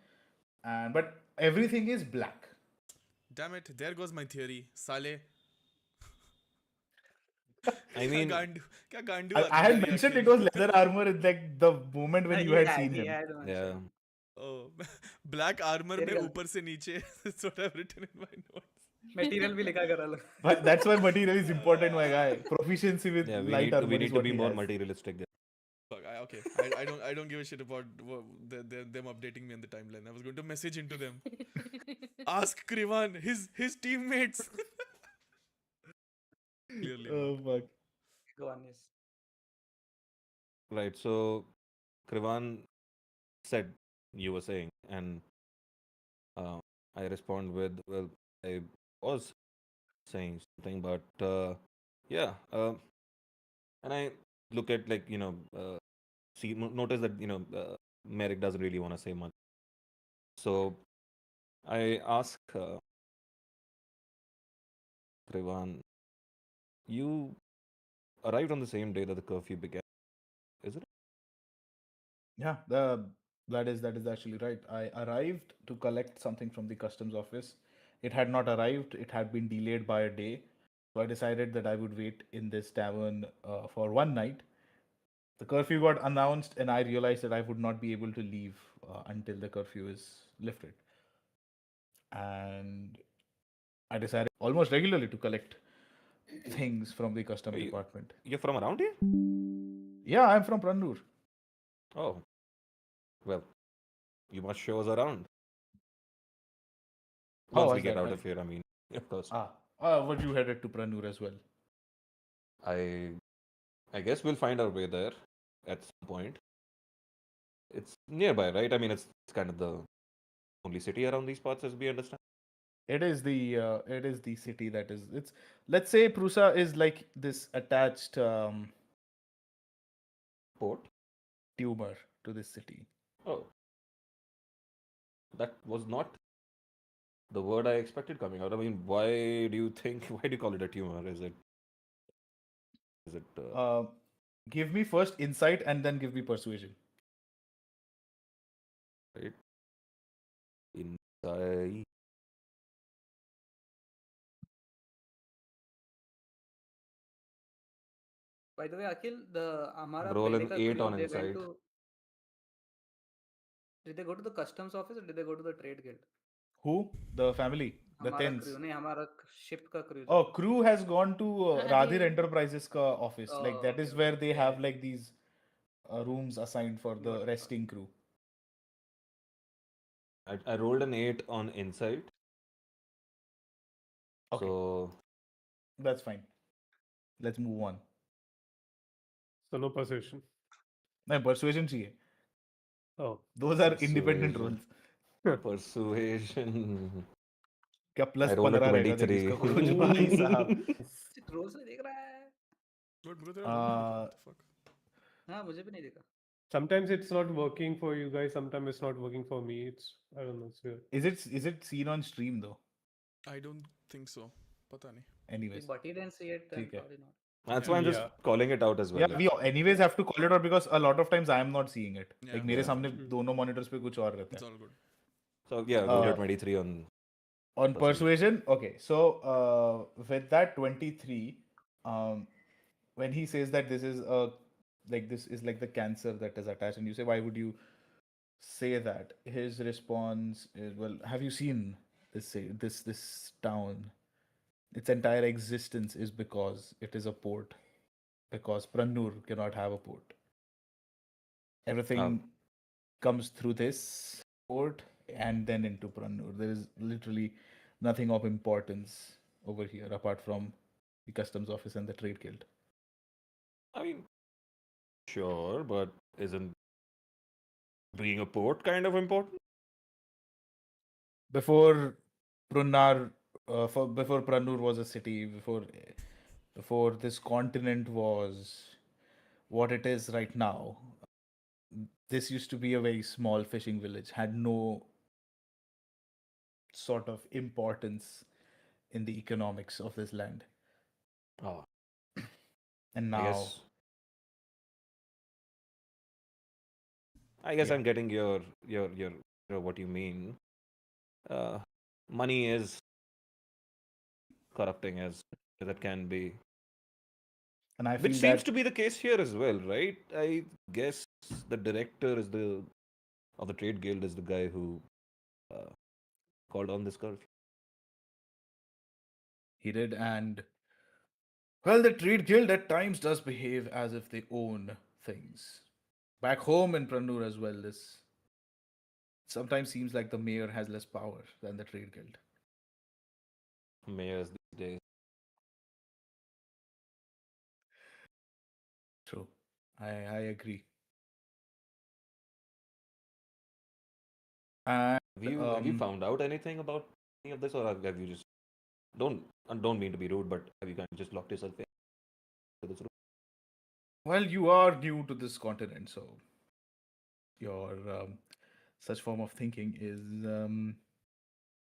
and but everything is black. damn it. There goes my theory. Sale. I क्या mean, गांडू क्या गांडू I had theory mentioned it खेल was leather armor in like the moment when you had seen he him. had yeah. mentioned. Oh, black armor में Theory ऊपर से नीचे. That's what I've written in my notes. material भी लिखा करा लो. But that's why material is important, my guy. Proficiency with Yeah, light armor we is need to what be he more has. materialistic there. Fuck, okay. I don't give a shit about them updating me on the timeline. I was going to message into them. Ask Krivan, his teammates. Clearly not. Oh fuck. Go on, yes. Right. So Krivan said you were saying, and uh, I respond with, well, I was saying something, but yeah, and I look at, like, notice that Merrick doesn't really want to say much. So I ask Krivan, you arrived on the same day that the curfew began, is it? Yeah, that is actually right. I arrived to collect something from the customs office. It had not arrived. It had been delayed by a day. So I decided that I would wait in this tavern for one night. The curfew got announced, and I realized that I would not be able to leave until the curfew is lifted. And I decided almost regularly to collect things from the custom Are department. you're from around here? Yeah, I'm from Pranur. Oh, well, you must show us around How once we was get that? out of here. I mean, of course. Were you headed to Pranur as well? I I guess we'll find our way there at some point. It's nearby, right? I mean, it's kind of the only city around these parts, as we understand. It is the city that is it's, let's say Prusa is like this attached Port. tumor to this city. Oh, that was not the word I expected coming out. I mean, why do you think? Why do you call it a tumor? Is it Give me first insight and then give me persuasion. right inside? By the way, Akhil, the हमारा Roll पहले an का 8 crew, on they went insight. to, did they go to the customs office or did they go to the trade guild? Who? The family, the हमारा tens. crew नहीं, हमारा ship का crew Oh, जो. crew has gone to Radhir Radhir. Enterprises ka office. Like Oh, that okay, is okay. where they Yeah, have yeah. like these rooms assigned for the Got it. resting crew. I rolled an 8 on insight. Okay, So that's fine. Let's move on. So no persuasion. No, persuasion चाहिए. Oh. Those are independent persuasion. rolls. Persuasion. क्या I plus rolled a 15 रहेगा देख 23. इसका कुछ भाई साहब. Shit, role से देख रहा है. What, मुझे तेरा roll नहीं दिखा, what the fuck? हाँ, मुझे भी नहीं देखा. Sometimes it's not working for you guys. Sometimes it's not working for me. It's, I don't know. It's weird. Is it seen on stream though? I don't think so. पता नहीं. Anyways, But he didn't see it, then ठीक है. probably not. That's why I'm just Yeah. calling it out as well. Yeah, we anyways have to call it out because a lot of times I am not seeing it. Yeah, Like मेरे yeah. सामने दोनों monitors पे कुछ और रहता It's है. all good. So yeah, roll your Uh, 23 on On persuasion. persuasion, okay. So with that 23, when he says that this is a like this is like the cancer that is attached, and you say, why would you say that? His response is, well, have you seen this town? Its entire existence is because it is a port. because Prannur cannot have a port. Uh, Everything comes through this port and then into Prannur. There is literally nothing of importance over here apart from the customs office and the trade guild. I mean, sure, but isn't being a port kind of important? Before Prunnar, before Prannur was a city, before this continent was what it is right now, this used to be a very small fishing village, had no sort of importance in the economics of this land. Oh, And I now, guess I guess yeah. I'm getting your what you mean. Uh, Money is corrupting as it can be, And I which feel seems that to be the case here as well, right? I guess the director is the of the trade guild is the guy who uh, called on this curfew. he did. And well, the trade guild at times does behave as if they own things. Back home in Prannur as well, this sometimes seems like the mayor has less power than the trade guild. Mayors these days. True. I agree. And Have you found out anything about any of this, or have you just don't don't mean to be rude, but have you kind of just locked yourself into this room? well, you are new to this continent, so your such form of thinking is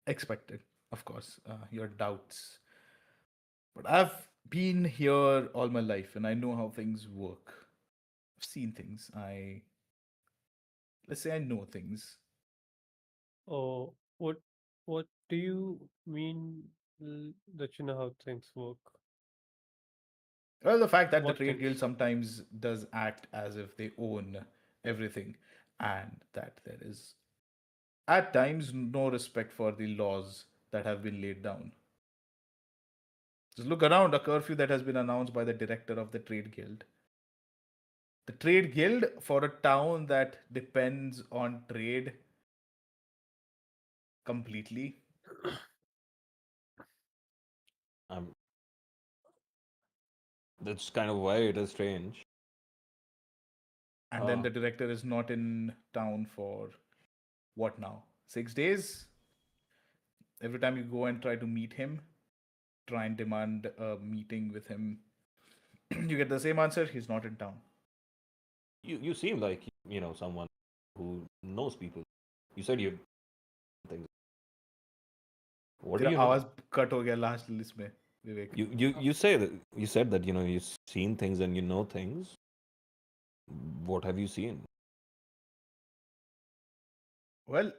expected, of course. Your doubts, but I've been here all my life, and I know how things work. I've seen things. Let's say I know things. Oh, what do you mean that you know how things work? Well, the fact that the What trade guild things? sometimes does act as if they own everything, and that there is at times no respect for the laws that have been laid down. Just look around, a curfew that has been announced by the director of the trade guild. The trade guild for a town that depends on trade completely, Um, that's kind of why it is strange. and then Uh, the director is not in town for what now? 6 days? Every time you go and try to meet him, try and demand a meeting with him, you get the same answer, he's not in town. you seem like someone who knows people. You said you things. What do तेरा you know? आवाज cut हो गया last list में विवेक. You said that you've seen things and you know things. What have you seen? Well,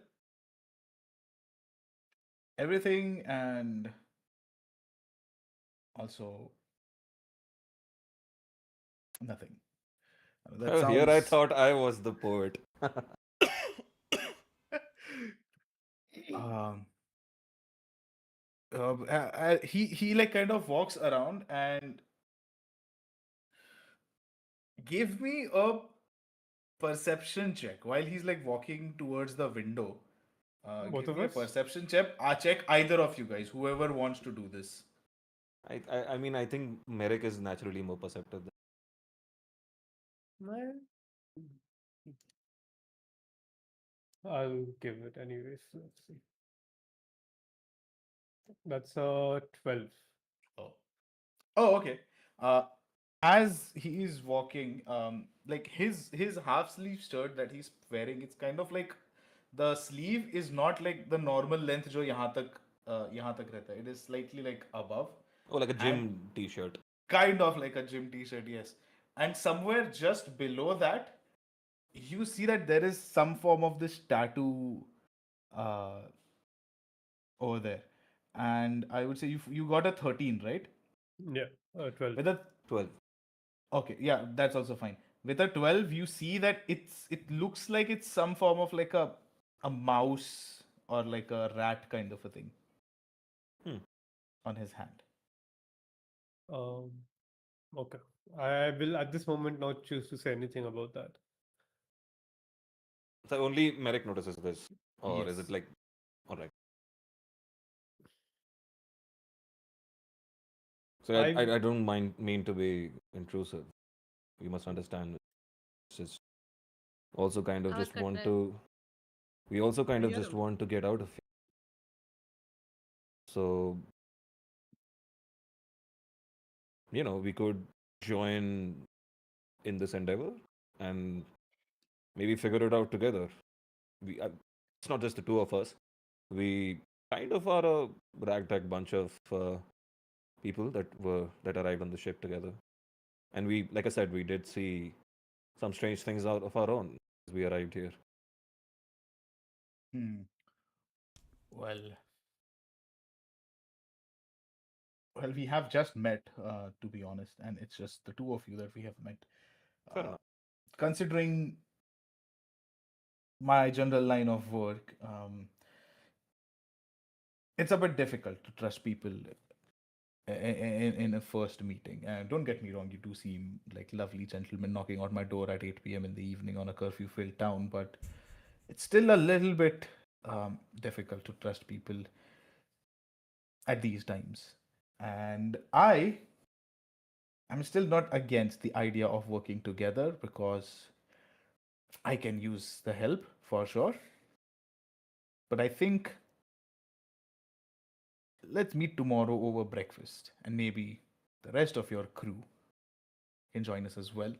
everything, and also nothing. That Oh, here I sounds thought I was the poet. um he like kind of walks around and give me a perception check while he's like walking towards the window. Both Give of me a us? perception check. Check either of you guys, whoever wants to do this. I mean, I think Merrick is naturally more perceptive. Man. I'll give it anyways. Let's see. That's 12. Oh. Oh, okay. Uh, as he is walking, like his half sleeve shirt that he's wearing, it's kind of like the sleeve is not like the normal length जो यहाँ तक रहता है. It is slightly like above, Oh, like a and gym T-shirt. kind of like a gym t-shirt, yes. And somewhere just below that, you see that there is some form of this tattoo uh, over there. And I would say you got a 13, right? Yeah, 12. With a 12. Okay, yeah, that's also fine. With a 12, you see that it looks like it's some form of like a mouse or like a rat kind of a thing Hmm. on his hand. Um, Okay. I will at this moment not choose to say anything about that. So only Merrick notices this, or is it Yes. like, all right? So I I don't mean to be intrusive. You must understand. It's just also kind of Our just want content. to. We also I kind of hear just him. want to get out of here. So we could join in this endeavor and maybe figure it out together. It's not just the two of us. We kind of are a ragtag bunch of people that arrived on the ship together, and we, like I said, we did see some strange things out of our own as we arrived here. Hmm. Well, well, we have just met, to be honest, and it's just the two of you that we have met. Fair Uh, enough. Considering my general line of work, it's a bit difficult to trust people in a first meeting. Don't get me wrong, you do seem like lovely gentlemen knocking on my door at 8 p.m. in the evening on a curfew filled town, but it's still a little bit difficult to trust people at these times. And I'm still not against the idea of working together because I can use the help for sure. But I think let's meet tomorrow over breakfast and maybe the rest of your crew can join us as well. We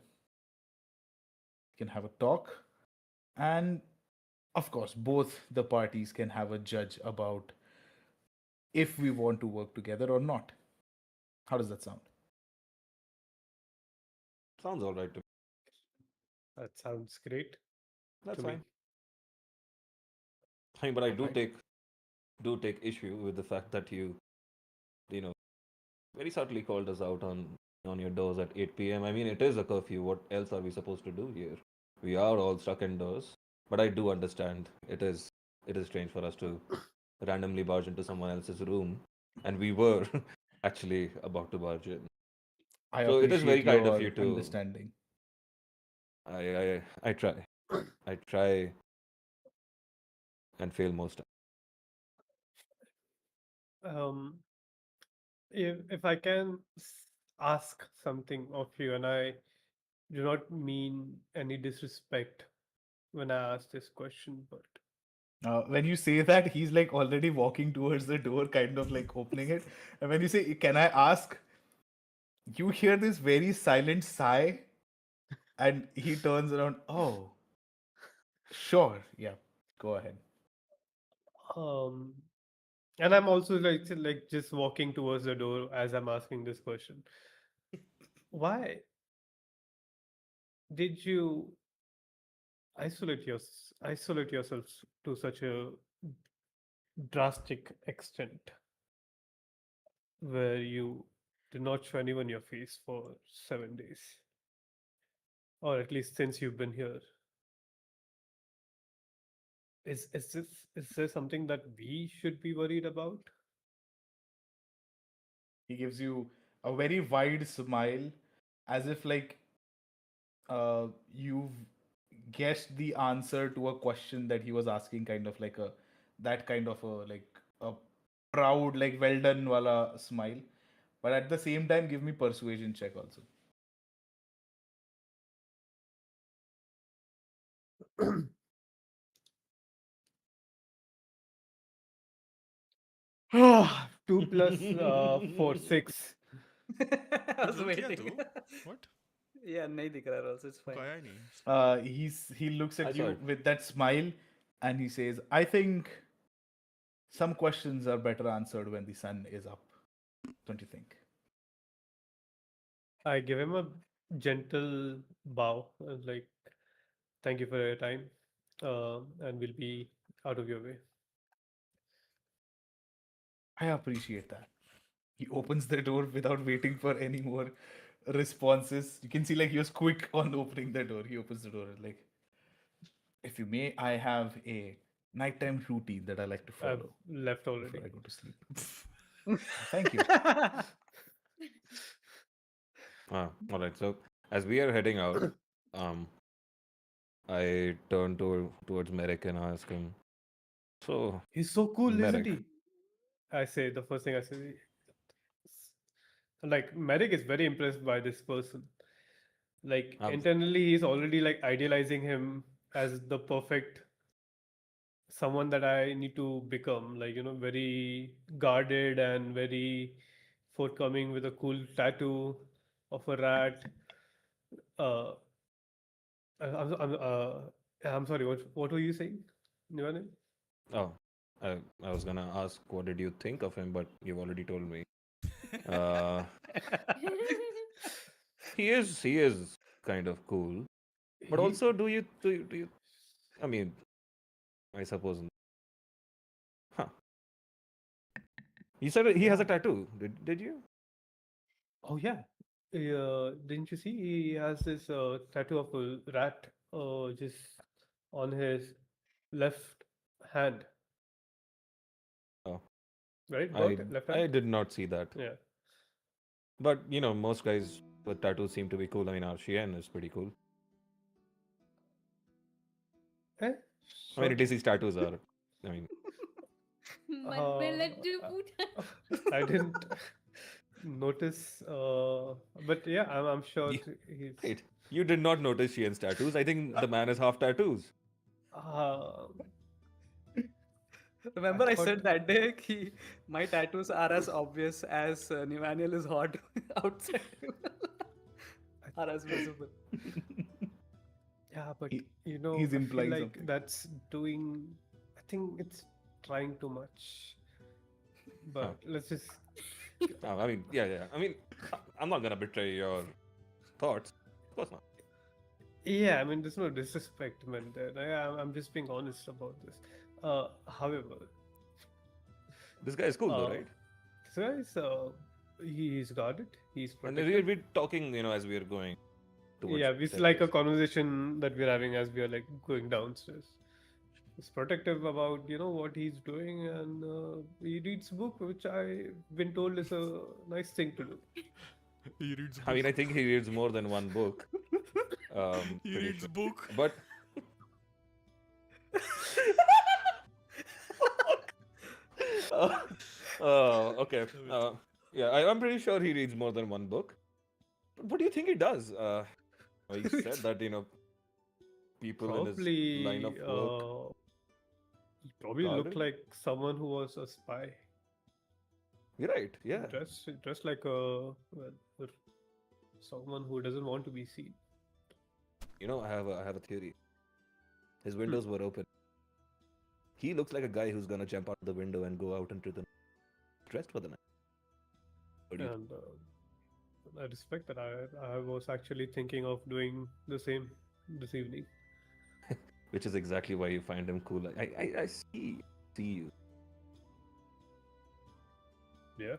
can have a talk. And of course, both the parties can have a judge about if we want to work together or not. How does that sound? Sounds all right to me. That sounds great That's to me. fine. I mean, but I All right. do take issue with the fact that you know very subtly called us out on your doors at 8 p.m. I mean, it is a curfew. What else are we supposed to do here? We are all stuck indoors. But I do understand it is strange for us to randomly barge into someone else's room, and we were actually about to barge in. I So it is very appreciate kind of you your to. understanding. I try. I try and fail most. Um, if I can ask something of you, and I do not mean any disrespect when I ask this question, but When you say that, he's like already walking towards the door, kind of like opening it. And when you say, "Can I ask?" you hear this very silent sigh, and he turns around. Oh, sure. Yeah, go ahead. um, and I'm also like just walking towards the door as I'm asking this question. Why did you isolate yourselves to such a drastic extent where you did not show anyone your face for 7 days, or at least since you've been here? Is there something that we should be worried about? He gives you a very wide smile, as if like you've guessed the answer to a question that he was asking, kind of like a that kind of a like a proud, like well done wala smile. But at the same time, give me persuasion check also. Two plus four, I 6. was दो किया waiting. तू? What? Yeah, नहीं दिख रहा also. It's fine. गया नहीं. He looks I at saw you it. with that smile, and he says, "I think some questions are better answered when the sun is up. Don't you think?" I give him a gentle bow, like, thank you for your time, and we'll be out of your way. I appreciate that. He opens the door without waiting for any more responses. You can see like he was quick on opening the door. He opens the door like, if you may, I have a nighttime routine that I like to I've follow left before already. I go to sleep. Thank you. All right. So as we are heading out, um, I turn towards Merrick and ask him. So, He's so cool, isn't Merrick, he? I say the first thing I say. Like Merrick is very impressed by this person. Like um, internally, he's already like idealizing him as the perfect someone that I need to become. Like very guarded and very forthcoming with a cool tattoo of a rat. Uh, I'm sorry. What were you saying, Nivane? oh, I was gonna ask, what did you think of him? But you've already told me. Uh, he is kind of cool. But He also, do you? I mean, I suppose. Huh. You said he has a yeah. tattoo. Did you? Oh yeah. Didn't you see he has this tattoo of a rat just on his left hand, Oh, right? I About left I hand? did not see that. Yeah. But most guys with tattoos seem to be cool. I mean, our Sheehan is pretty cool. Eh? I mean, Sure. at least his tattoos are. I mean, मन में Laddu Uh, फूटा I didn't notice, but yeah, I'm sure you, he's. wait, you did not notice Sheehan's tattoos. I think the man is half tattoos. Uh, I Remember, I thought, said that day ki my tattoos are as obvious as Nivaniel is hot outside are as visible. yeah, but He, you know, he's I feel implying like something. that's doing. I think it's trying too much. Oh, But let's just. I mean, yeah. I mean, I'm not gonna betray your thoughts. Of course not. Yeah, I mean, there's no disrespect meant there. I'm just being honest about this. However, This guy is cool though, uh, right? this guy is he's guarded. He's And protected. we're talking, as we are going towards Yeah, the it's like a staircase. conversation that we're having as we are like going downstairs. He's protective about what he's doing, and he reads book, which I've been told is a nice thing to do. He reads I book. mean, I think he reads more than one book. He Pretty reads sure. book. But okay. Yeah, I'm pretty sure he reads more than one book. But what do you think he does? He said that people in his line of Probably, work he probably guard looked him. like someone who was a spy. You're right. Yeah. Dressed like a well, someone who doesn't want to be seen. I have a theory. His Hmm. windows were open. He looks like a guy who's gonna jump out the window and go out into the dressed for the night. What do you And I respect that. I was actually thinking of doing the same this evening. Which is exactly why you find him cool. I see you. Yeah.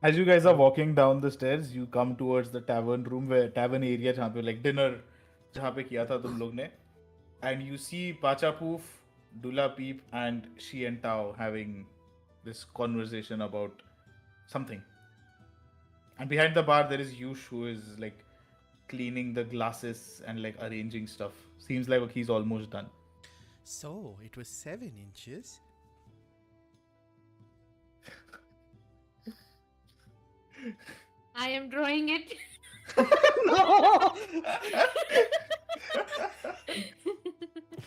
As you guys are walking down the stairs, you come towards the tavern room where tavern area जहाँ पे like dinner जहाँ पे किया था तुम लोग ने, and you see Pacha Poof, Dula Peep, and Shi and Tao having this conversation about something. And behind the bar there is Yush who is like cleaning the glasses and like arranging stuff. Seems like he's almost done. So it was 7 inches. I am drawing it.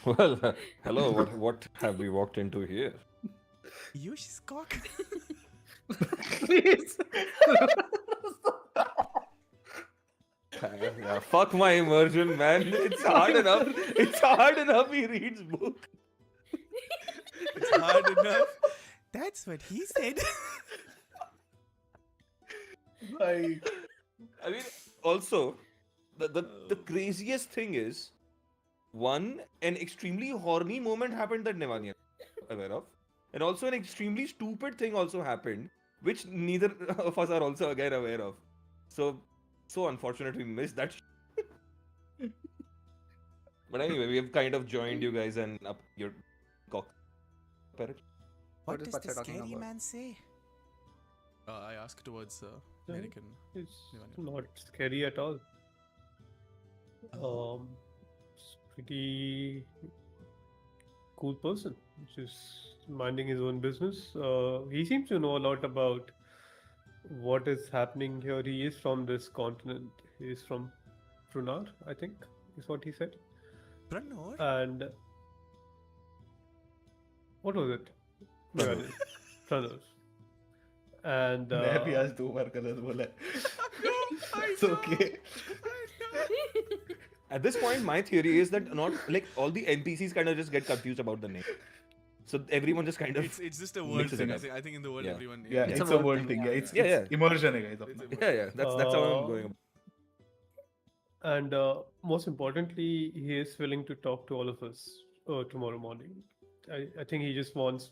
Well, hello. What have we walked into here? Yush's cock. Please. Yeah, fuck my immersion, man. It's hard enough. It's hard enough. He reads book. It's hard enough. That's what he said. Like, I mean, also, the craziest thing is, one, an extremely horny moment happened that Nevania is aware of, and also an extremely stupid thing also happened, which neither of us are also again aware of. So unfortunate we missed that. But anyway, we have kind of joined you guys and up your cock. What is does the Pacha talking scary about? man say? I ask towards American. It's Divan. not scary at all. Oh. It's pretty cool person, just minding his own business. He seems to know a lot about what is happening here. He is from this continent. He is from Prunar, I think, is what he said. Pranor? And what was it? Pranur. Yeah, Prunar. And मैं भी आज 2 बार गलत बोला है. It's okay. At this point, my theory is that not like all the NPCs kind of just get confused about the name. So everyone just kind of It's just a word mixes thing. it up. I think in the world Yeah. everyone. Yeah, It's it's a a word world thing, thing. yeah. Yeah, it's Yeah, immersion है guys. It's a अपना. word. Yeah, that's how I'm going. And most importantly, he is willing to talk to all of us tomorrow morning. I think he just wants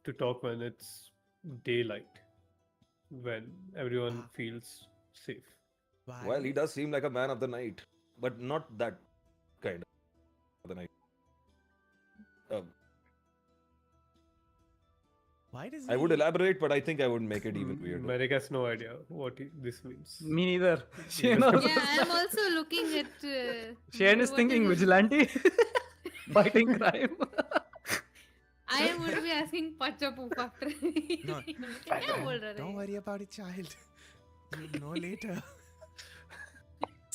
to talk when it's daylight, when everyone Ah. feels safe. Why? Well, he does seem like a man of the night, but not that kind of the night. Why does he? I would elaborate, but I think I would make it even weirder. Merrick has no idea what this means. Me neither. He Shane just- also. Yeah, I'm also looking at. Shane is what thinking it? vigilante, fighting crime. I am going to be asking Pacha Poof after. No. क्या बोल रहा Don't है? worry about it, child. You'll know later.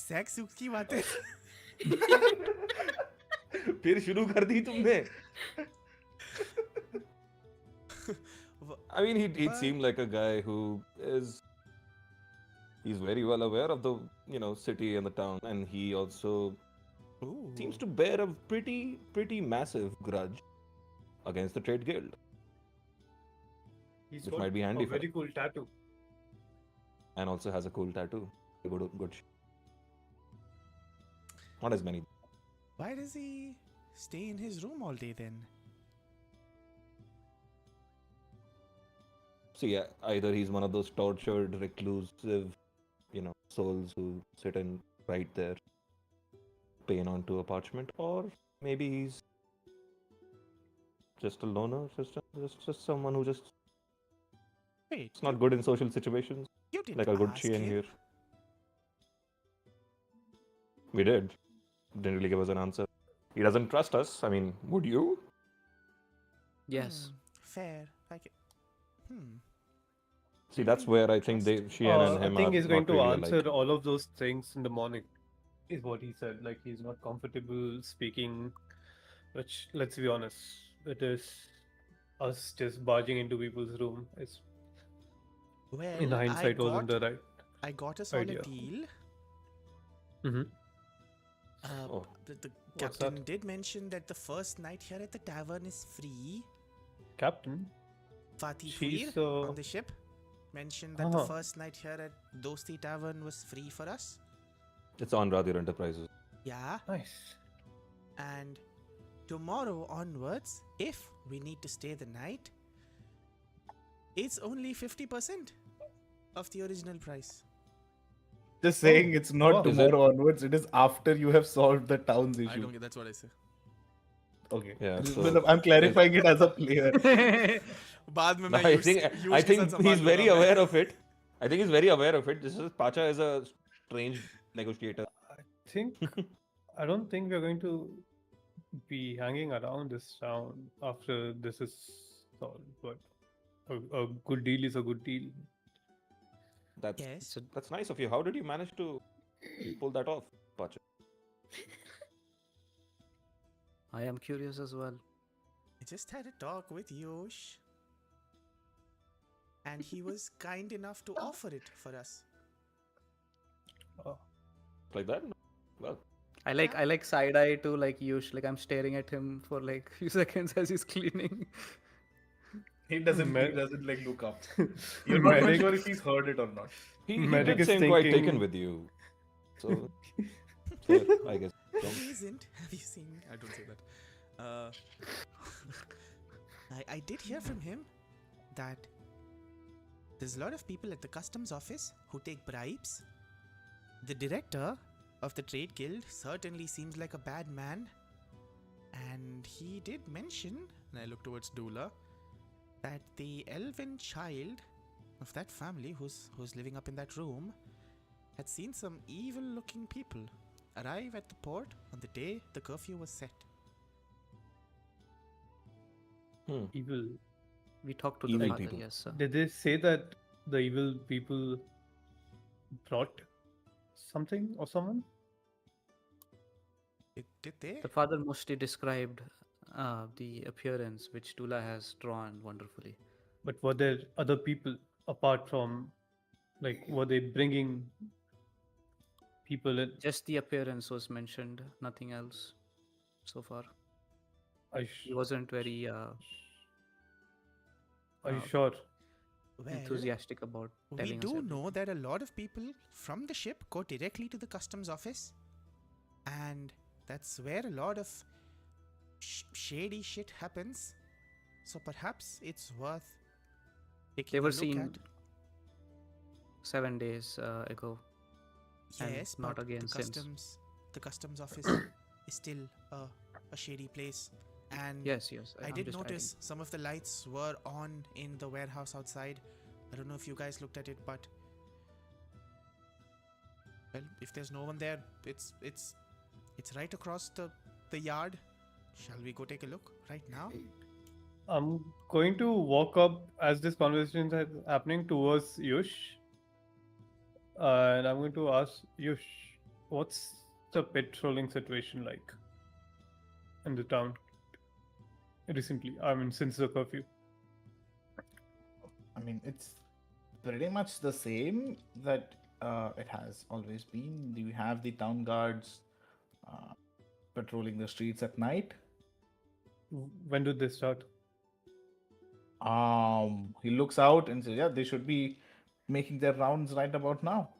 Sex की बातें. फिर शुरू कर दी तुमने. I mean, he'd seem like a guy who he's very well aware of the city and the town, and he also seems to bear a pretty massive grudge against the trade guild, He's which got might be handy a for very him. cool tattoo. And also has a cool tattoo. Good. Not as many. Why does he stay in his room all day then? So yeah, either he's one of those tortured, reclusive, souls who sit and write their pain onto a parchment, or maybe he's just a loner, just someone who just Wait, is not good in social situations, you didn't like our good ask Chien him. here. We did. Didn't really give us an answer. He doesn't trust us. I mean, would you? Yes. Fair. Like it. See, that's where I think Chien and I him think are he's going not to really answer alike. all of those things in the morning, is what he said. Like, he's not comfortable speaking, which, let's be honest, it is us just barging into people's room. It's, Well, in hindsight, wasn't the right. I got us all idea. a deal. Mm-hmm. Oh. The What's captain that? did mention that the first night here at the tavern is free. Captain? Fatih She's, Fuir on the ship mentioned that the Uh-huh. first night here at Dosti Tavern was free for us. It's on Radhir Enterprises. Yeah. Nice. And tomorrow onwards, if we need to stay the night, it's only 50% of the original price. Just saying, it's not wow. tomorrow onwards. It is after you have solved the town's I issue. don't get that's what I say. Okay. Yeah, मतलब I'm clarifying it as a player. बाद में No, मैं I use- think use I के साथ think संभाल he's very लूंगा मैं. aware of it. I think he's very aware of it. This is Pacha is a strange negotiator. I don't think we're going to be hanging around this town after this is solved, but a good deal is a good deal. Yes. That's nice of you. How did you manage to pull that off, Pacha? I am curious as well. I just had a talk with Yosh. And he was kind enough to offer it for us. Like that? Well, I like side eye to like Yush. Like I'm staring at him for like few seconds as he's cleaning. He doesn't like look up. You're not even Medic- sure if he's heard it or not. he Medic did is seem quite taken thinking- with you. So, fair, I guess. He isn't. Have you seen? I don't say that. I did hear from him that there's a lot of people at the customs office who take bribes. The director of the trade guild certainly seems like a bad man. And he did mention, and I look towards Dula, that the elven child of that family who's living up in that room had seen some evil-looking people arrive at the port on the day the curfew was set. Evil. We talked to the Evil father, people. yes, sir. Did they say that the evil people brought something or someone? Did they? The father mostly described the appearance which Tula has drawn wonderfully. But were there other people apart from, like, were they bringing people in? Just the appearance was mentioned, nothing else so far. He wasn't very Are you uh, sure? Well, enthusiastic about we telling us do everything. know that a lot of people from the ship go directly to the customs office, and that's where a lot of shady shit happens. So perhaps it's worth taking They a were look seen at. 7 days ago. and Yes, not but again the since. customs office is still a shady place, and Yes, I I'm did just notice some of the lights were on in the warehouse outside. I don't know if you guys looked at it, but well, if there's no one there, it's right across the yard. Shall we go take a look right now? I'm going to walk up as this conversation is happening towards Yush, and I'm going to ask Yush, what's the patrolling situation like in the town recently? I mean, since the curfew. I mean, it's pretty much the same that it has always been. You have the town guards uh, patrolling the streets at night. When did they start? He looks out and says, "Yeah, they should be making their rounds right about now."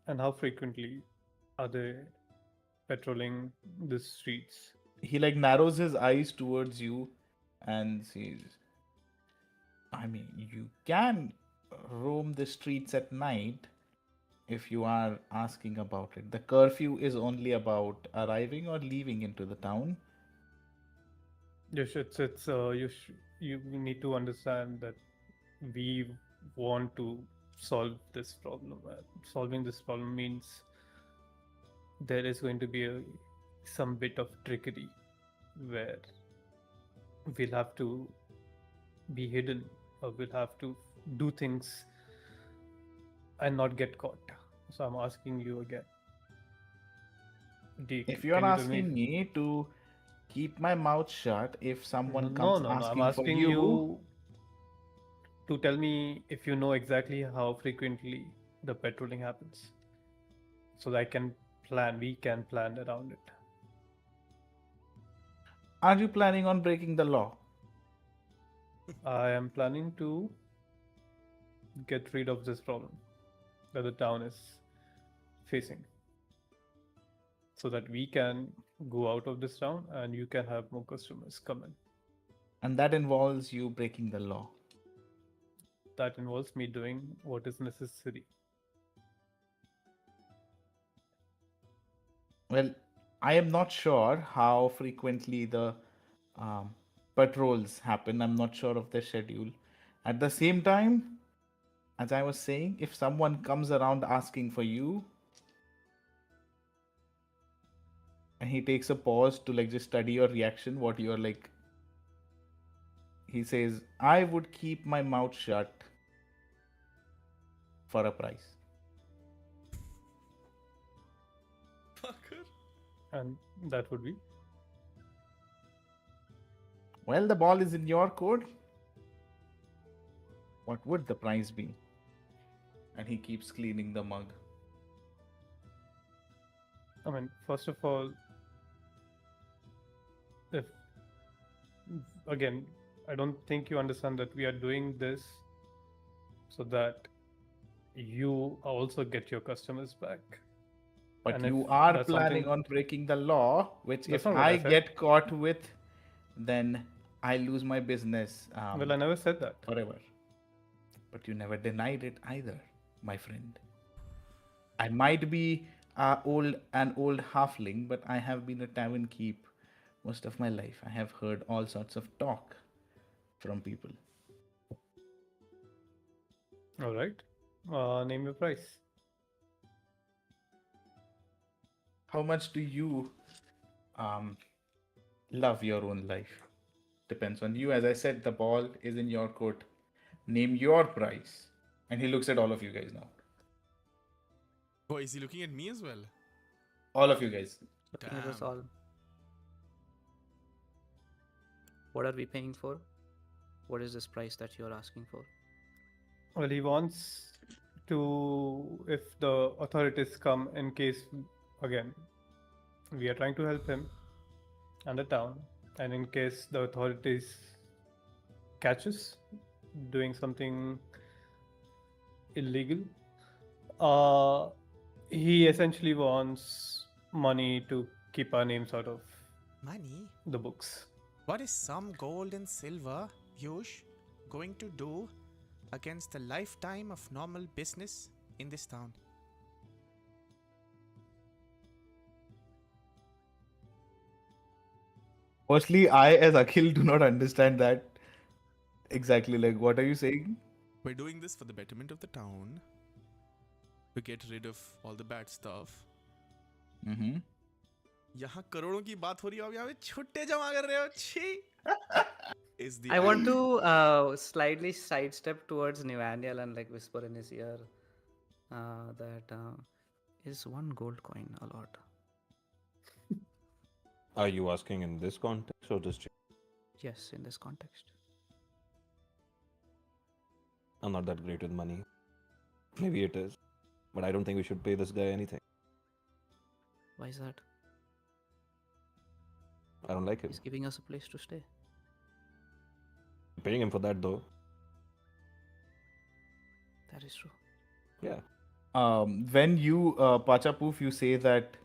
And how frequently are they patrolling the streets? He like narrows his eyes towards you and says, "I mean, you can roam the streets at night if you are asking about it. The curfew is only about arriving or leaving into the town." Yush, you need to understand that we want to solve this problem. Solving this problem means there is going to be some bit of trickery where we'll have to be hidden, or we'll have to do things and not get caught. So I'm asking you again. If you are Can you tell me? asking me to keep my mouth shut if someone No, comes no, no. I'm asking for asking you, you to tell me if you know exactly how frequently the patrolling happens, so that I can plan. We can plan around it. are you planning on breaking the law? I am planning to get rid of this problem that the town is facing, so that we can go out of this town and you can have more customers come in. And that involves you breaking the law. That involves me doing what is necessary. Well, I am not sure how frequently the um, patrols happen. I'm not sure of their schedule. At the same time, as I was saying, if someone comes around asking for you, and he takes a pause to like just study your reaction, what you're like, he says, "I would keep my mouth shut for a price." Fucker. And that would be Well, the ball is in your court. What would the price be? And he keeps cleaning the mug. I mean, first of all, if again, I don't think you understand that we are doing this so that you also get your customers back. But And you if are that's planning something- on breaking the law, which That's if not what I I said. get caught with, then I lose my business Well, I never said that. forever. But you never denied it either, my friend. I might be an old halfling, but I have been a tavern keep most of my life. I have heard all sorts of talk from people. All right. Name your price. How much do you um love your own life? Depends on you. As I said, the ball is in your court. Name your price. And he looks at all of you guys now. Oh, is he looking at me as well? All of you guys. Looking at us Damn. all. What are we paying for? What is this price that you're asking for? Well, he wants to, if the authorities come, in case, again, we are trying to help him and the town, and in case the authorities catch us doing something illegal, he essentially wants money to keep our names out of Money? the books. What is some gold and silver, Yush, going to do against a lifetime of normal business in this town? Firstly, I as Akhil do not understand that exactly. Like, what are you saying? We're doing this for the betterment of the town, to get rid of all the bad stuff. Mm-hmm. यहाँ करोड़ों की बात हो रही है, आप यहाँ पे छुट्टे जमा कर रहे हो, छी! Is the I want idea. to slightly sidestep towards Nivaniel and like whisper in his ear that is one gold coin a lot. Are you asking in this context or just? Yes, in this context. I'm not that great with money. Maybe it is, but I don't think we should pay this guy anything. Why is that? I don't like him. He's giving us a place to stay. Paying him for that though. That is true. Yeah. When you Pacha Poof, you say that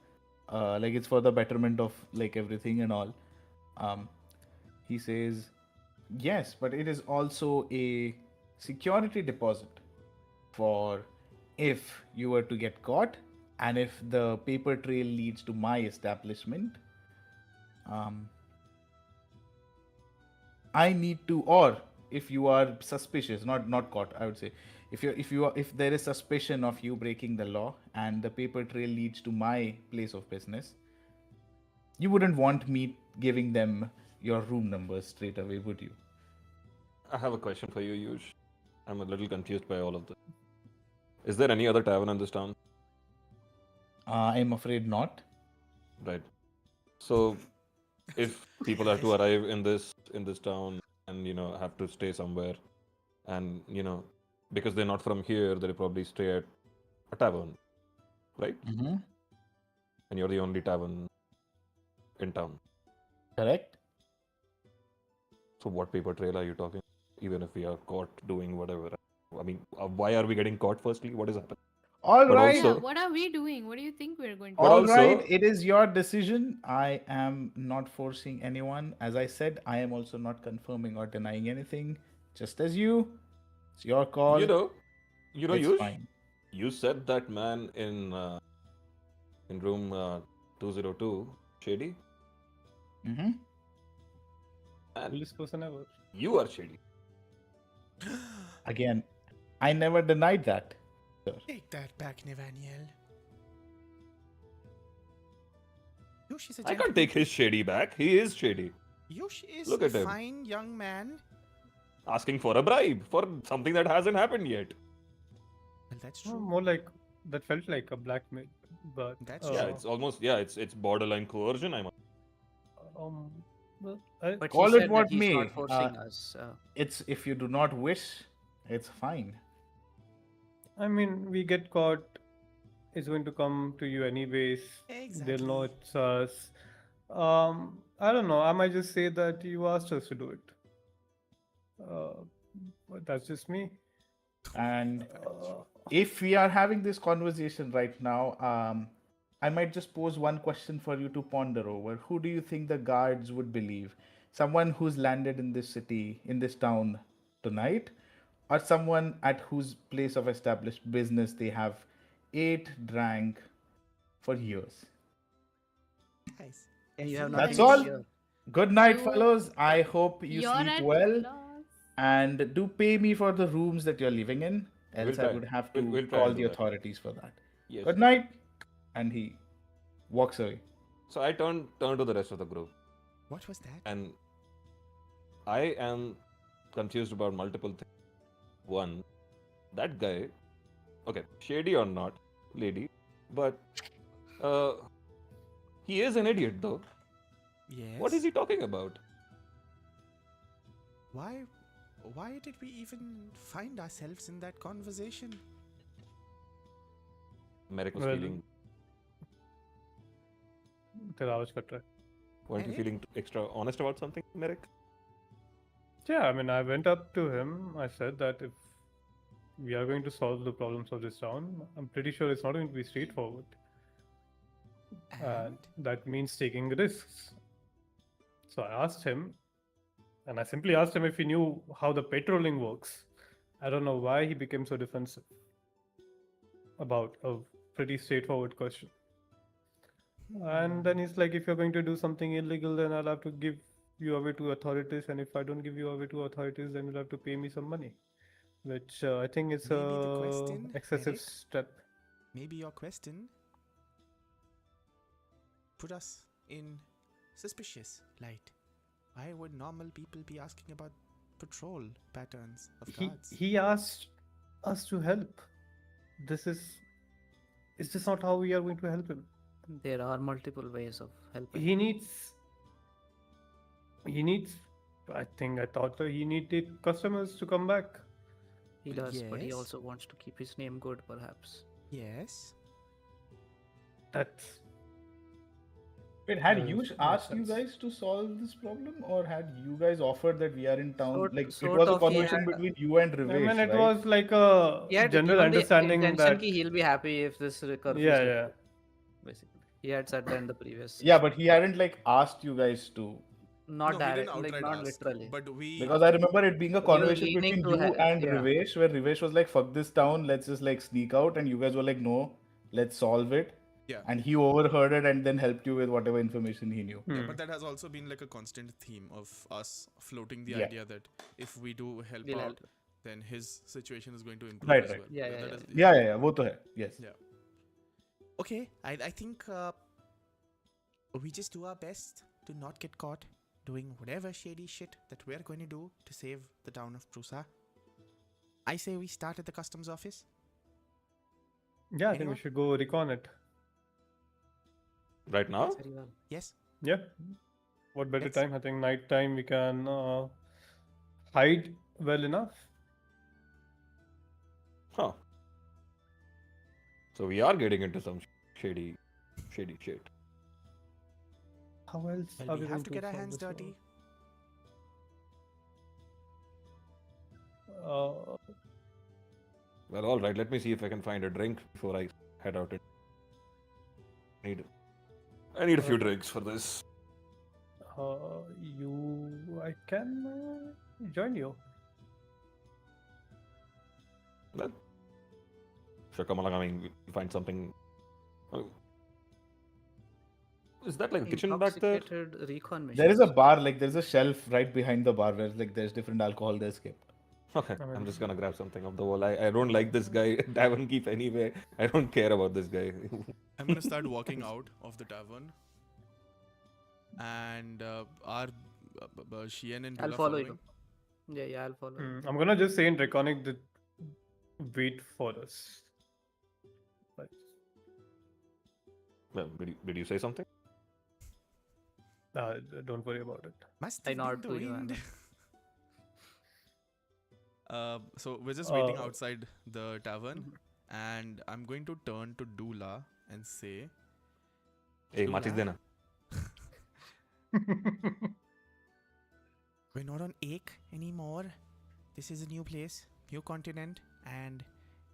like it's for the betterment of like everything and all. He says, yes, but it is also a security deposit for if you were to get caught and if the paper trail leads to my establishment. I need to, or if you are suspicious, not caught, I would say, if there is suspicion of you breaking the law and the paper trail leads to my place of business, you wouldn't want me giving them your room numbers straight away, would you? I have a question for you, Yush. I'm a little confused by all of this. Is there any other tavern in this town? I'm afraid not. Right. So, if people are to arrive in this town and have to stay somewhere, and because they're not from here, they'll probably stay at a tavern, right? Mm-hmm. And you're the only tavern in town. Correct. So, what paper trail are you talking? Even if we are caught doing whatever, I mean, why are we getting caught? Firstly, what is happening? All But right. Yeah, also- what are we doing? What do you think we're going to But do? All right, also- it is your decision. I am not forcing anyone. As I said, I am also not confirming or denying anything. Just as you, it's your call. You know, it's Yush, fine. you said that man in room 202, Shady. Mm-hmm. And Coolest person ever. you are Shady. Again, I never denied that. Take that back, Nivaniel. Yush is a I can't gentleman. take his Shady back. He is Shady. Yush is Look a at him. fine young man. Asking for a bribe for something that hasn't happened yet. Well, that's Oh, true. more like that felt like a blackmail, but That's Yeah, it's almost it's borderline coercion. well, But Call he it said what that he's may, not forcing us. It's if you do not wish, it's fine. I mean, we get caught. It's going to come to you anyways. They'll know Exactly. it's us. I don't know. I might just say that you asked us to do it. But that's just me. And Uh, if we are having this conversation right now, I might just pose one question for you to ponder over. Who do you think the guards would believe? Someone who's landed in this city, in this town tonight, or someone at whose place of established business they have ate, drank for years? Guys, And you have every That's nothing to all. fear. Good night, You- fellows. I hope you You're sleep at well. loss. And do pay me for the rooms that you're living in. Else, I try. would have to We'll try call and the do that. authorities for that. Yes. Good night. And he walks away. So I turn to the rest of the group, What was that? and I am confused about multiple things. One, that guy, okay, shady or not, lady, but he is an idiot though. Yes. What is he talking about? Why did we even find ourselves in that conversation? Merrick was Well, feeling. तेरा आवाज cut रहा है. Weren't you Merrick? feeling extra honest about something, Merrick? Yeah, I mean, I went up to him. I said that if we are going to solve the problems of this town, I'm pretty sure it's not going to be straightforward. And that means taking risks. So I asked him, and I simply asked him if he knew how the patrolling works. I don't know why he became so defensive about a pretty straightforward question. And then he's like, if you're going to do something illegal, then I'll have to give you away to authorities. And if I don't give you away to authorities, then you'll have to pay me some money. Which I think is Maybe the a question, excessive Merrick? step. Maybe your question put us in suspicious light. Why would normal people be asking about patrol patterns of guards? He asked us to help. Is this not how we are going to help him? There are multiple ways of helping. He needs, I thought that he needed customers to come back. He does, but he Yes. also wants to keep his name good, perhaps. Yes. That's Wait, had Makes Yush asked you sense. guys to solve this problem, or had you guys offered that we are in town? Sort- Like, it sort was a of, he conversation had- between you and I Rivesh, mean, it right? was like a He had general given the understanding intention that ki he'll be happy if this curfew is yeah, lifted, yeah. basically. He had said that in the previous. Yeah, but he hadn't like asked you guys to. Not no, direct, he didn't like outright not ask, literally. but we. Because I remember it being a But he was conversation leaning between to you and yeah. Rivesh, where Rivesh was like, fuck this town, let's just like sneak out. And you guys were like, no, let's solve it. Yeah. And he overheard it and then helped you with whatever information he knew. Yeah, Hmm. but that has also been like a constant theme of us floating the Yeah. idea that if we do help We'll out, help. then his situation is going to improve Right, as right. well. Yeah, that yeah, is- Yeah, wo to hai. Yes. Yeah. Okay, I think we just do our best to not get caught doing whatever shady shit that we're going to do to save the town of Prusa. I say we start at the customs office. Yeah, I think Anyone? we should go recon it. Right now? Very well. Yes. Yeah. What better Let's- time? I think night time we can hide well enough. Huh. So we are getting into some shady shit. How else Well, are we we have going to get our solve hands this dirty. one? Well, all right. Let me see if I can find a drink before I head out. I need a few drinks for this. I can join you. Well, sure, come along. I mean, we'll find something. Is that like a kitchen back there? Intoxicated recon mission. There is a bar, like there's a shelf right behind the bar where like there's different alcohol that's kept. Okay, I I'm mean- just gonna grab something off the wall. I don't like this guy. Tavern keep anyway. I don't care about this guy. I'm gonna start walking out of the tavern, and are Shien and I'll Dula follow following? you. Yeah, I'll follow. you. I'm gonna just say in Draconic that wait for us. Like, Well, did you say something? don't worry about it. Must I have nod been to the you, wind. Anand. So we're just waiting Uh, outside the tavern, and I'm going to turn to Dula and say, Hey, Dula, matis dena. we're not on Ache anymore. This is a new place, new continent, and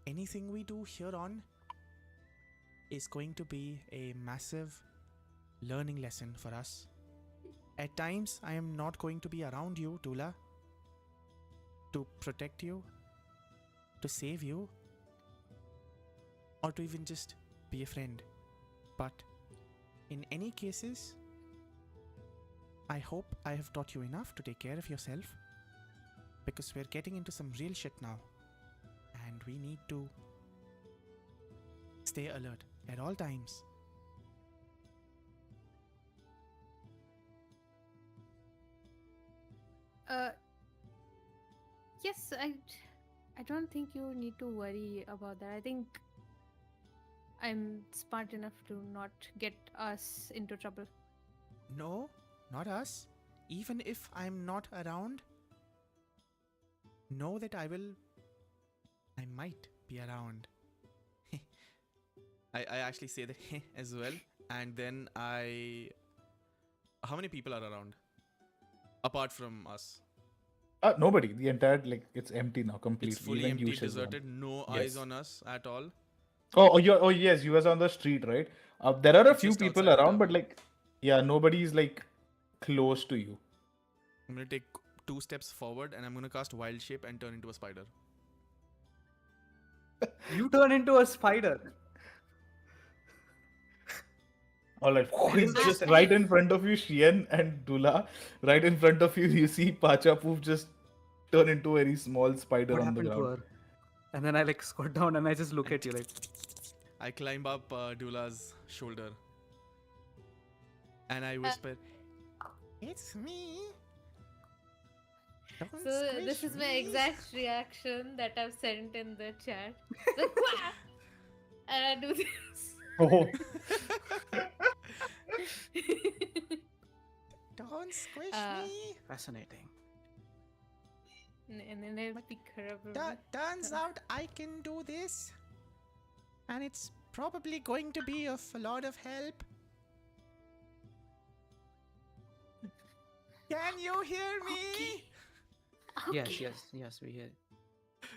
anything we do here on is going to be a massive learning lesson for us. At times, I am not going to be around you, Dula, to protect you, to save you, or to even just be a friend. But in any cases, I hope I have taught you enough to take care of yourself, because we're getting into some real shit now, and we need to stay alert at all times. Uh, yes, I don't think you need to worry about that. I think I'm smart enough to not get us into trouble. No, not us. Even if I'm not around, know that I might be around. I actually say that as well. And then how many people are around? Apart from us. Nobody. The entire it's empty now completely. It's fully Even empty, Yush is gone. deserted, no Yes. eyes on us at all. Oh yes, you was on the street, right? There are a It's few just people outside the around, but tavern. yeah, nobody's close to you. I'm gonna take 2 steps forward and I'm gonna cast Wild Shape and turn into a spider. You turn into a spider. All right, It's just just- right in front of you, Shien and Dula. Right in front of you, you see Pacha Poof just turn into a very small spider What on the happened to ground. her? And then I like squat down and I just look at you like, I climb up Dula's shoulder and I whisper, "It's me." Don't So this squish is my me." exact reaction that I've sent in the chat. Like, "Wah!" And I do this. Oh, Don't squish Uh, me. fascinating. And then I pick her up. a bit. Turns out I can do this. And it's probably going to be of a lot of help. Can you hear me? Yes, we hear.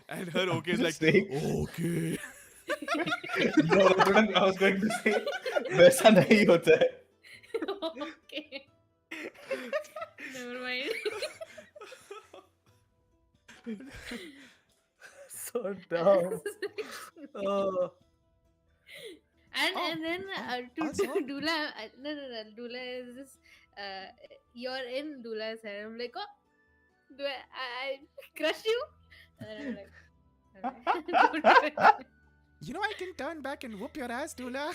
And her okay is like, Say- okay. No, that's what I was going to say. वैसा नहीं होता है. Okay. Never mind. So dumb. Oh. And then to also- Dula, no, Dula is just you're in Dula's head. I'm like, oh, do I crush you? And then I'm like, "Don't do it." You know I can turn back and whoop your ass, Dula.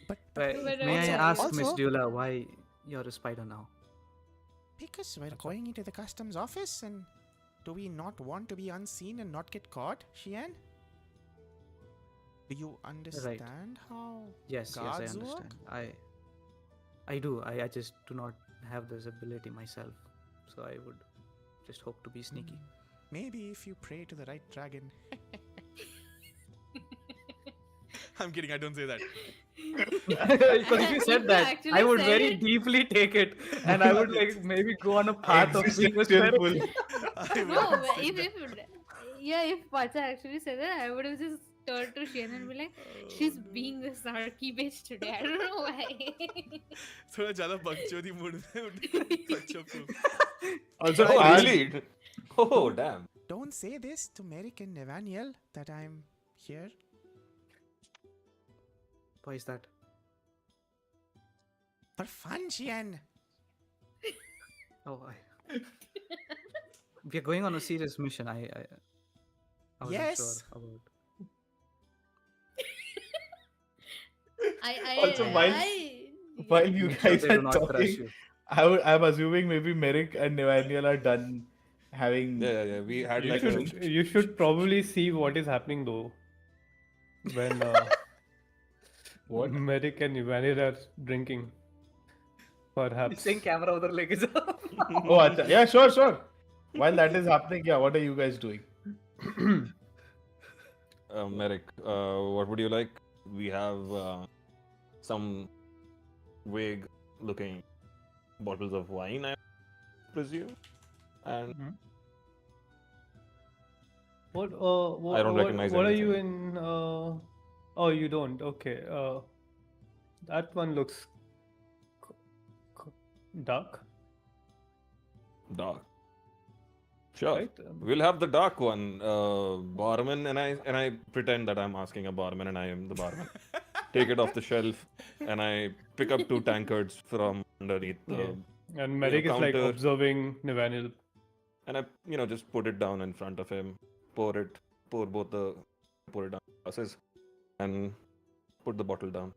But Right. But May I also- ask, Miss Dula, why you're a spider now? because we're going into the customs office, and do we not want to be unseen and not get caught, Xian? Do you understand how Yes, I guards understand. work? I do. I just do not have this ability myself. So I would just hope to be sneaky. Maybe if you pray to the right dragon. I'm kidding, I don't say that. Because if you said You that, I actually would said very it. deeply take it, and I would like maybe go on a path of being a Existential spider. full. No, but if Pacha actually said that, I would have just turned to Shane and be like, she's being the snarky bitch today. I don't know why. थोड़ा ज़्यादा बकचोदी mood में उठ बच्चों को. Also, Oh, आज- really? Oh, damn. Don't say this to Merrick and Nevaniel that I'm here. Why is that? For fun, Xian. Oh, we are going on a serious mission. I wasn't Yes. sure about. Also, while you Make sure guys they do are not crush talking, you. I'm assuming maybe Merrick and Nevaniel are done having. Yeah. We had you like should, you should probably see what is happening though. When What? Merrick and Ivanir are drinking. Perhaps. Saying camera over leg is Oh, acha. Yeah, sure. While that is happening, yeah, what are you guys doing? Merrick, what would you like? We have some vague looking bottles of wine, I presume. And What? I don't recognize What are you anything. in? Oh, you don't. Okay. That one looks dark, dark. Sure. right? We'll have the dark one, barman, and I pretend that I'm asking a barman and I am the barman. Take it off the shelf, and I pick up 2 tankards from underneath the, And Merrick is like counter. observing Navanil. and I just put it down in front of him, pour it pour it down glasses, and put the bottle down.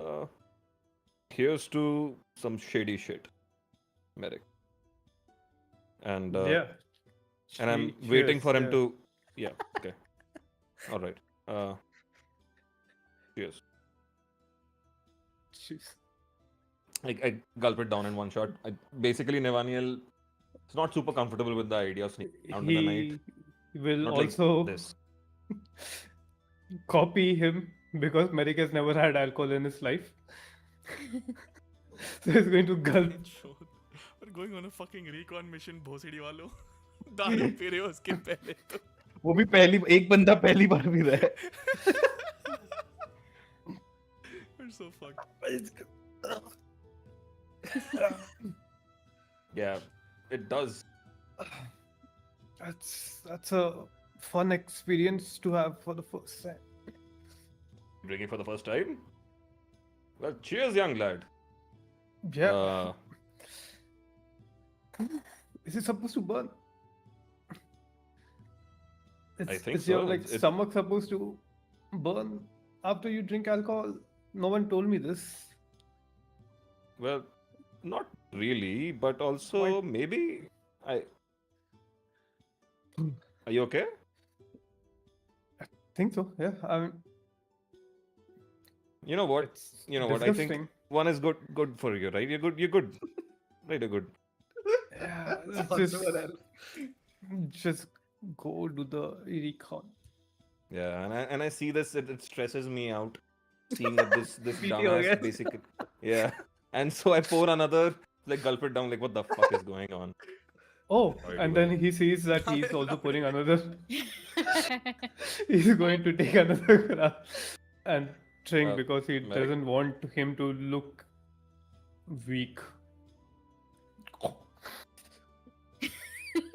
uh, Here's to some shady shit, Merrick. And Yeah. I'm waiting Cheers, for him yeah. to. Yeah. Okay. All right. Cheers. Cheers. I gulp it down in one shot. Basically, Nevaniel is not super comfortable with the idea of sneaking around in the night. He will Not like also this. copy him because Merrick has never had alcohol in his life. So he's going to gulp. We're going on a fucking recon mission, भोसड़ी वालों. दारू P रहे हो उसके पहले तो. वो भी एक बंदा पहली बार भी रहा है. We're so fucked. Yeah, it does. That's a fun experience to have for the first time. Drinking for the first time? Well, cheers, young lad. Yeah. Is it supposed to burn? think is your so. like stomach supposed to burn after you drink alcohol? No one told me this. Well, not really, but also maybe I. Are you okay? I think so. Yeah. I mean, You know what? it's You know what? I think disgusting. one is good for you, right? You're good. You're good. Right, you're good. Yeah, just go do the recon. Yeah, and I see this. It stresses me out seeing that this PTO, dumbass yes. basically. Yeah, and so I pour another, like gulp it down. Like, what the fuck is going on? Oh, Sorry, and Dubai. then he sees that he's also pouring another. He's going to take another grab and drink because he Merrick? doesn't want him to look weak.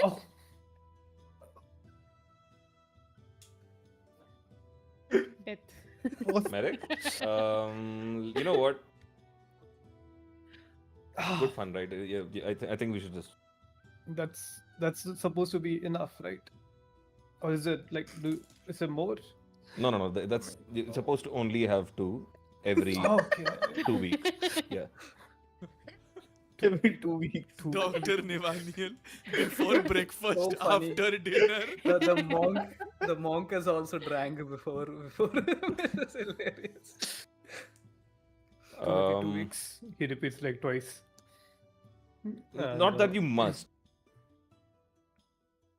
Oh. Death. Merrick, you know what? Good fun, right? Yeah, I think we should just. That's supposed to be enough, right? Or is it like is it more? No. That's you're supposed to only have two every Okay. 2 weeks. Yeah. Every 2 weeks. Dr. Nevaniel, before breakfast, So funny. after dinner. The monk has also drank before. It's hilarious. Maybe 2 weeks. He repeats like twice. Not that you must.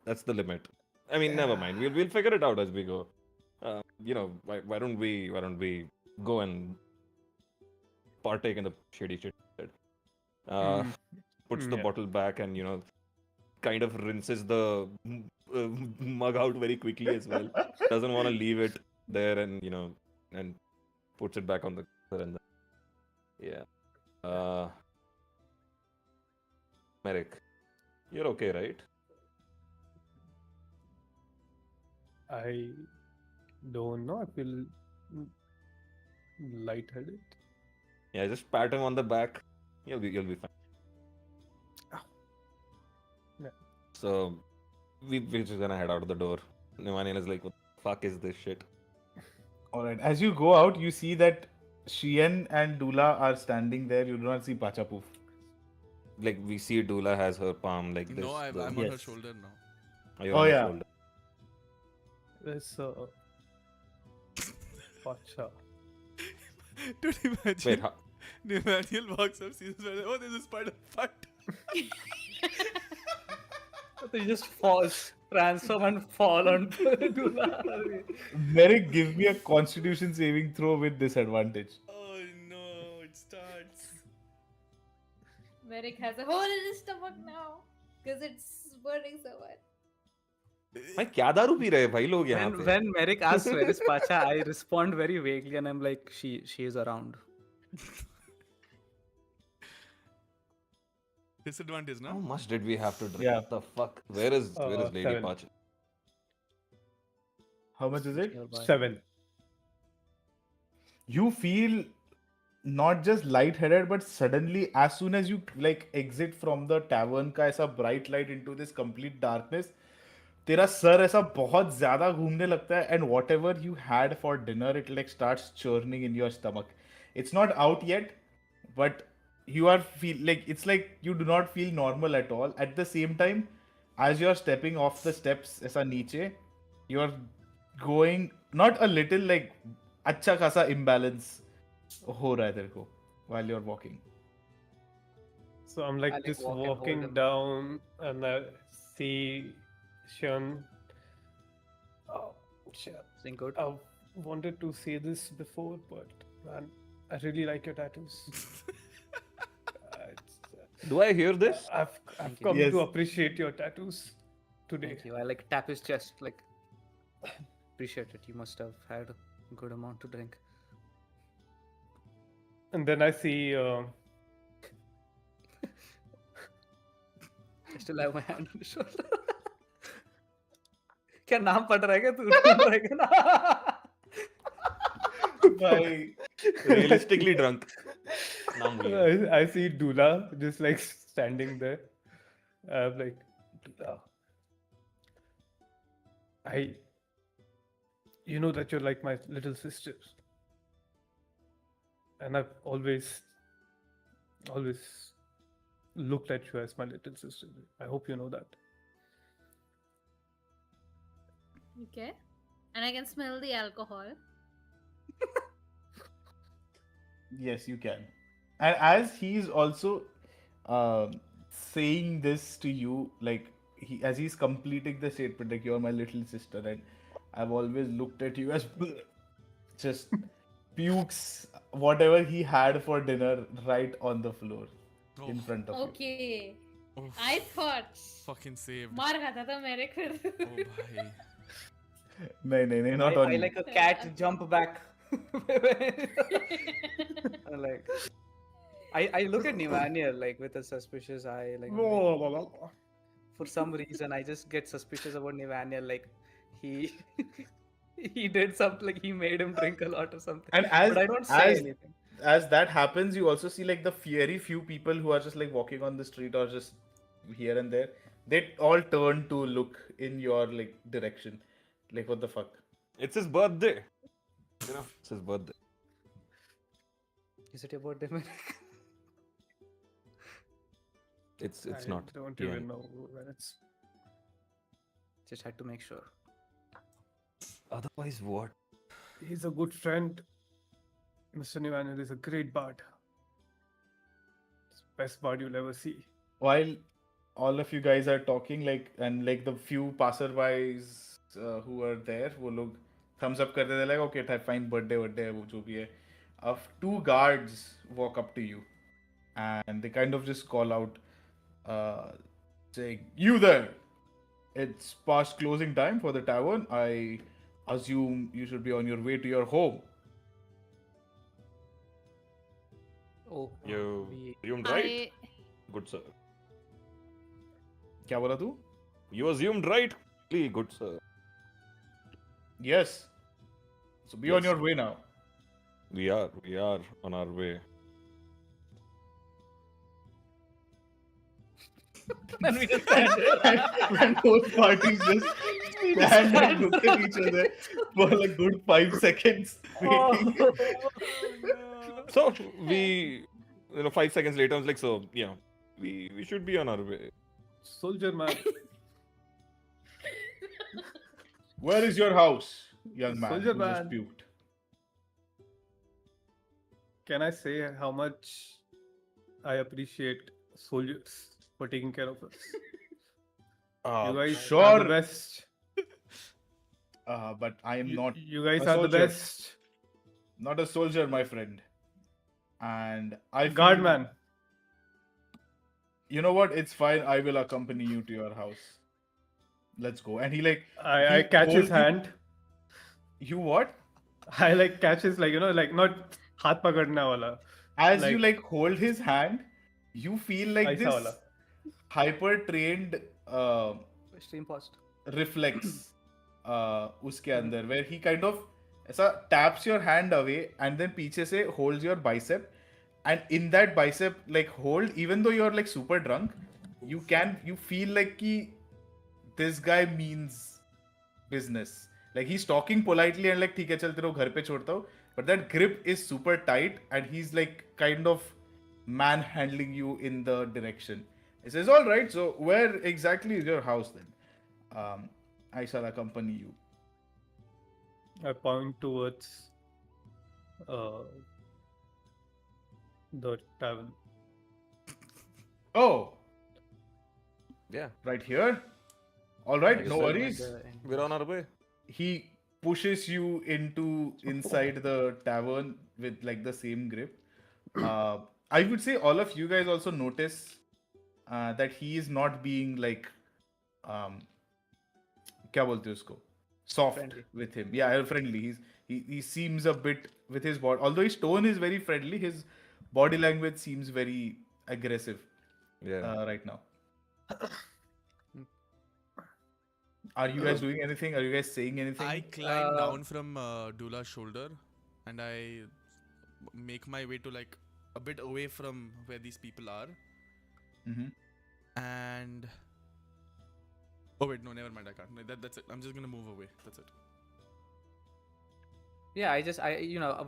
That's the limit. I mean, never mind. We'll figure it out as we go. Why don't we go and partake in the shady shit? Puts the bottle back and kind of rinses the mug out very quickly as well. Doesn't want to leave it there and and puts it back on the counter and yeah. Merrick, you're okay, right? I don't know. I feel lightheaded. Yeah, just pat him on the back. You'll be fine. Yeah. So we're just gonna head out of the door. Nevaniel is like, what the fuck is this shit? Alright, as you go out, you see that Shien and Dula are standing there. You do not see Pachapoof. Like we see Dula has her palm like this. No, I'm on her shoulder now. Are you Oh, on her yeah. shoulder? There's Pacha. Dude, imagine. Wait, how? Nevaniel walks up, sees this, oh, there's a spider. Fuck. They just transform and fall onto Dula. Merrick, give me a constitution saving throw with disadvantage. Oh no, it starts. Merrick has a hole in his stomach now because it's burning so much. भाई क्या दारू P रहे हैं भाई लोग यहाँ पे? When Merrick asks where is Pacha, I respond very vaguely and I'm like, she is around. Disadvantage, How no? much did we have to drink? Yeah. What the fuck? Where is Lady 7. Pacha? How much is it? Nearby. 7. You feel not just light-headed, but suddenly, as soon as you like exit from the tavern का ऐसा bright light into this complete darkness, तेरा sir ऐसा बहुत ज्यादा घूमने लगता है, and whatever you had for dinner, it like starts churning in your stomach. It's not out yet, but you are feel like it's like you do not feel normal at all. At the same time, as you are stepping off the steps ऐसा नीचे, you are going not a little like अच्छा खासा imbalance हो रहा है तेरे को while you're walking. So I'm I like like just walk and hold walking him. down and I see Sean. Oh, shit. Saying good. I've wanted to say this before, but man, I really like your tattoos. Do I hear this? I've Thank you. come Yes. to appreciate your tattoos today. Thank you. I like tap his chest. Like, appreciate it. You must have had a good amount to drink. And then I see I still have my hand on his shoulder. क्या नाम पढ़ रहा है क्या तू ढूंढ रहा है क्या ना? Bhai. Realistically drunk. नाम भूल गया. I see Dula just like standing there. I'm like, Dula, you know that you're like my little sister, and I've always looked at you as my little sister. I hope you know that. Okay. And I can smell the alcohol. Yes, you can. And as he's also saying this to you, like as he's completing the statement, like you're my little sister, and I've always looked at you as just pukes whatever he had for dinner right on the floor in front of you. Okay. Oh, I thought fucking saved. मार खाता था मेरे फिर. Oh, bhai. No, not on I you. like a cat jump back. Like, I look at Nimanier like with a suspicious eye. Like, I'm like, for some reason, I just get suspicious about Nimanier. Like, he he did something. Like, he made him drink a lot or something. And as but I don't say as anything. as that happens, you also see like the very few people who are just like walking on the street or just here and there. They all turn to look in your like direction. Like what the fuck? It's his birthday. You know, it's his birthday. Is it your birthday, man? It's I not. don't Yeah. even know when it's. Just had to make sure. Otherwise, what? He's a good friend. Mr. Nivaner is a great bard. Best bard you'll ever see. While all of you guys are talking, like and like the few passerbys who are there, वो लोग thumbs up करते थे like okay, fine, birthday है वो जो भी है. Two guards walk up to you, and they kind of just call out, saying, "You there! It's past closing time for the tavern. I assume you should be on your way to your home." Oh, You we assumed right? Good sir. क्या बोला तू? You assumed right? Good sir. Yes. So be on Yes. your way now. We are on our way. and we just stand there. When both parties just stand and look at each other for like good 5 seconds. waiting. So we, 5 seconds later, I was like, so yeah, we should be on our way. Soldier man. Where is your house, young man? Soldier who just man. puked? Can I say how much I appreciate soldiers for taking care of us? You guys are sure. the best. But I am not You guys a are the soldier. best. not a soldier, my friend. And I Guard feel- man. You know what? It's fine. I will accompany you to your house. Let's go. And he like I he catch his holds you- hand. You what? I like catch his like not हाथ पकड़ने वाला. As you Like- like hold his hand, you feel like ऐसा this वाला. hyper trained Stream paused. reflex उसके अंदर where he kind of ऐसा taps your hand away and then पीछे से holds your bicep, and in that bicep like hold, even though you're like super drunk, you feel like कि this guy means business. Like he's talking politely and like ठीक है चल तेरे को घर पे छोड़ता हूँ, but that grip is super tight and he's like kind of manhandling you in the direction. He says, all right, so where exactly is your house then? I shall accompany you. I point towards the tavern. Oh, Yeah, right here? All I right, guess no so. worries. We're on our way. He pushes you into inside the tavern with like the same grip. I would say all of you guys also notice that he is not being like um, क्या बोलते हैं उसको soft Friendly. with him. Yeah, friendly. He seems a bit with his body. Although his tone is very friendly, his body language seems very aggressive Yeah. right now. Are you guys doing anything? Are you guys saying anything? I climb down from Dula's shoulder and I make my way to like a bit away from where these people are. Mhm. And oh wait, no, never mind. I can't. That's it. I'm just gonna move away. That's it. Yeah,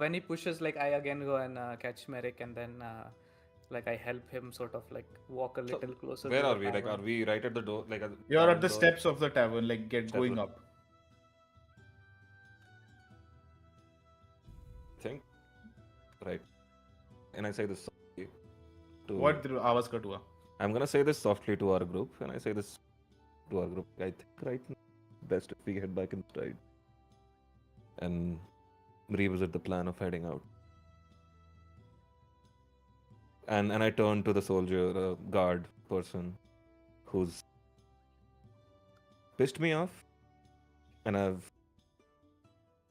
when he pushes, like I again go and catch Merrick, and then like I help him sort of like walk a little closer. Where to are the we? Like, are tavern. we right at the door? Like, at You're at tavern the door? steps of the tavern, like Steps going of- up. I think. Right. And I say this softly to. What आवाज cut हुआ? I'm gonna say this softly to our group, and I say this to our group. I think right now, best if we head back inside and revisit the plan of heading out. And I turn to the soldier, guard person, who's pissed me off, and I've.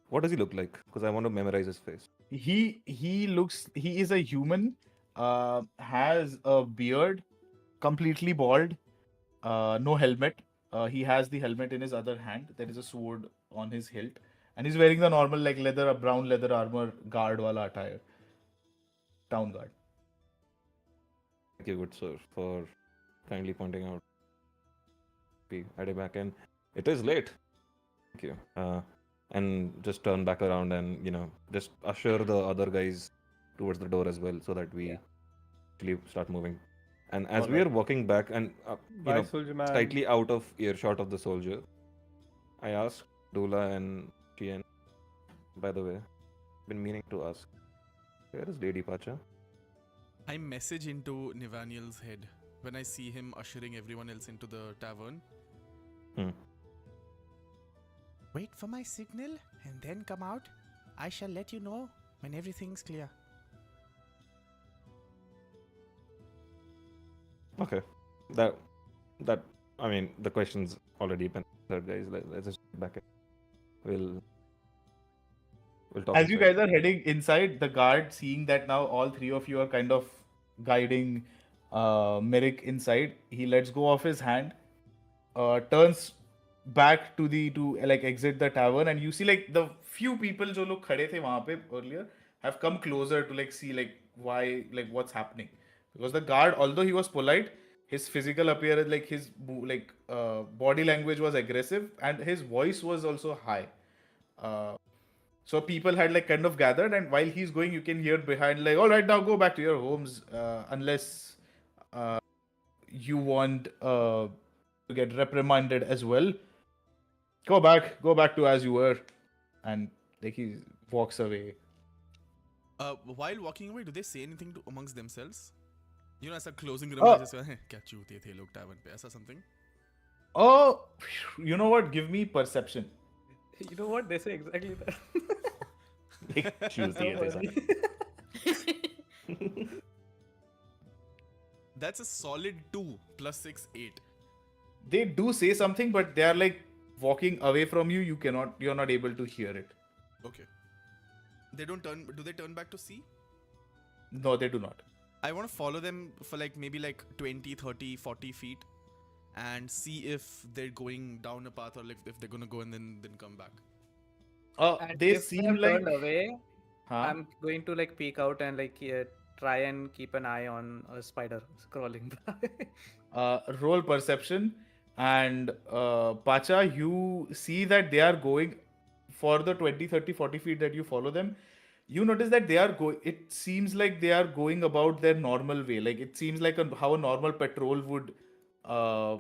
What does he look like? Because I want to memorize his face. He is a human, has a beard, completely bald, no helmet. He has the helmet in his other hand. There is a sword on his hilt, and he's wearing the normal like brown leather armor guard wala attire. Town guard. Thank you, good sir, for kindly pointing out. Be heading back in. It is late. Thank you. And just turn back around and just usher the other guys towards the door as well, so that we actually start moving. And as we Alright. are walking back and Bye, soldier man. slightly out of earshot of the soldier, I asked Dula and Chien. By the way, been meaning to ask, where is Lady Pacha? I message into Nivaniel's head when I see him ushering everyone else into the tavern. Wait for my signal and then come out. I shall let you know when everything's clear. Okay, that I mean the question's already been answered, guys. Let's just get back in. We'll talk. As you inside. guys are heading inside, the guard, seeing that now all three of you are kind of guiding Merrick inside, he lets go of his hand, turns back to like exit the tavern, and you see like the few people जो लोग खड़े थे वहाँ पे earlier have come closer to like see like why, like what's happening, because the guard, although he was polite, his physical appearance, like his body language was aggressive and his voice was also high. So people had like kind of gathered, and while he's going, you can hear behind like, all right, now go back to your homes, unless you want to get reprimanded as well. Go back to as you were. And like he walks away. While walking away, do they say anything amongst themselves? You know, as a closing Oh. remark, just क्या चूतिए थे लोग tavern पे, ऐसा something? Oh, you know what? Give me perception. You know what? They say exactly that. Tuesday, So funny. That's a solid 2 plus 6, 8. They do say something, but they are like walking away from you. You're not able to hear it. Okay. They don't turn. Do they turn back to see? No, they do not. I want to follow them for like maybe like 20, 30, 40 feet and see if they're going down a path or like if they're gonna go and then come back. And They if seem I'm like. turned away, Huh? I'm going to like peek out and like try and keep an eye on a spider crawling by. Roll perception, and Pacha, you see that they are going for the 20, 30, 40 feet that you follow them. You notice that they are going, it seems like they are going about their normal way. Like it seems like how a normal patrol would uh,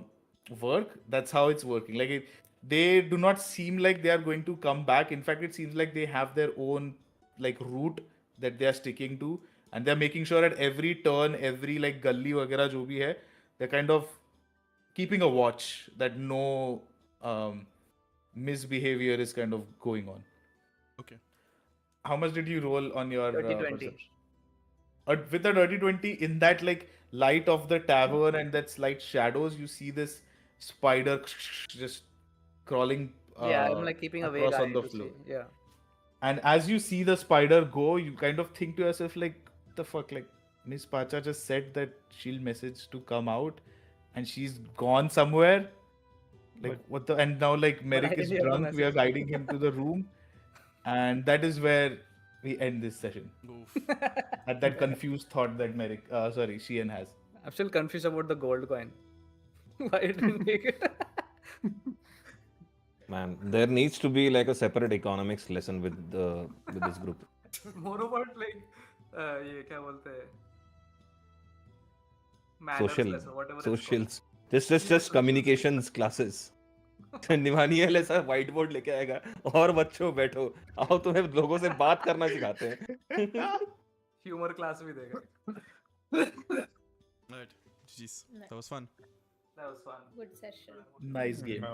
work. That's how it's working. They do not seem like they are going to come back. In fact, it seems like they have their own like route that they are sticking to, and they're making sure at every turn, every like gully वगैरह जो भी है, they're kind of keeping a watch that no um, misbehavior is kind of going on. Okay. How much did you roll on your Dirty 20. perception? With a dirty 20, in that like light of the tavern and that slight shadows, you see this spider just crawling Yeah, I'm like keeping a vague across eye on the to floor. see. Yeah. And as you see the spider go, you kind of think to yourself, like, the fuck, like, Miss Pacha just said that she'll message to come out and she's gone somewhere. Like, But- what the? And now, like, But I Merrick is didn't hear the drunk. We are message. guiding him to the room. And that is where we end this session. Oof. At that confused thought that Sheehan has. I'm still confused about the gold coin. Why didn't take it? Man, there needs to be like a separate economics lesson with this group. More about like ये क्या बोलते हैं? Manners Social, lesson, whatever it's called. socials, just communications classes. निवानियल ऐसा white board लेके आएगा और बच्चों बैठो, आओ तुम्हें लोगों से बात करना सिखाते हैं. Humor class भी देगा. Right. Jeez. That was fun. That was fun. Good session. Nice game.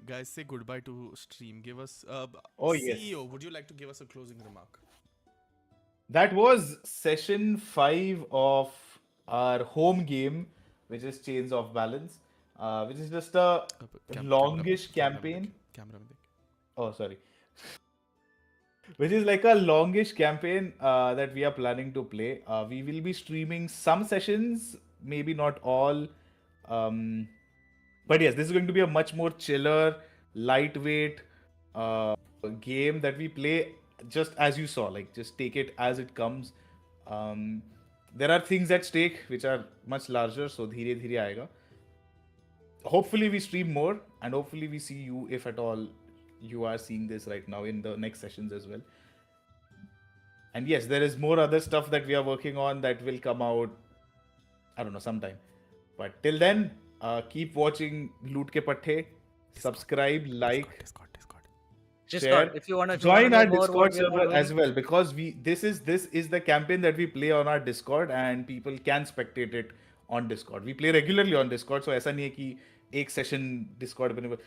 Guys, say goodbye to stream. Give us. Oh, yes. CEO, would you like to give us a closing remark? That was session 5 of our home game, which is Chains of Balance, which is just a longish campaign. Camera mein dekh. Oh, sorry. Which is like a longish campaign that we are planning to play. We will be streaming some sessions, maybe not all. But yes, this is going to be a much more chiller, lightweight game that we play just as you saw. Like, just take it as it comes. There are things at stake which are much larger, so dheere dheere aayega. Hopefully we stream more, and hopefully we see you, if at all you are seeing this right now, in the next sessions as well. And yes, there is more other stuff that we are working on that will come out, I don't know, sometime. But till then, keep watching lootkepathhe, subscribe, like, Discord. Discord. share. If you want to Join our more Discord what we are server doing. as well, because this is the campaign that we play on our Discord, and people can spectate it on Discord. We play regularly on Discord, so ऐसा नहीं है कि एक session Discord पे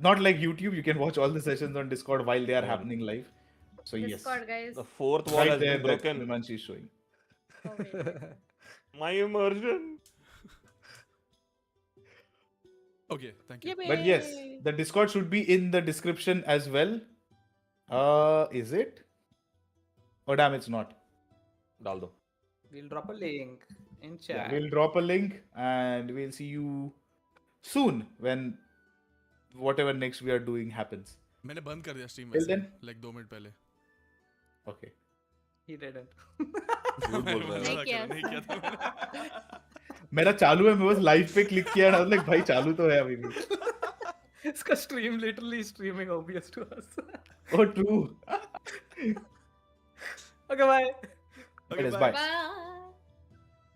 not like YouTube. You can watch all the sessions on Discord while they are happening live. So yes, Discord, guys. The fourth wall right has there been that broken. Himanshi is showing. Oh, wait. My immersion. Okay, thank you. But yes, the Discord should be in the description as well. Is it? Oh damn, it's not. डाल दो. We'll drop a link in Yeah, chat. we'll drop a link, and we'll see you soon when whatever next we are doing happens. मैंने बंद कर दिया stream Till वैसे, then. like 2 minute पहले. Okay. He didn't. झूठ बोल रहा है. नहीं किया नहीं किया था मैंने. मेरा चालू है, मैं बस लाइव पे क्लिक किया ना, लाइक भाई चालू तो है अभी भी. इसका stream literally streaming obvious to us. Oh true. Okay, bye. Okay, It is, bye. bye. Bye.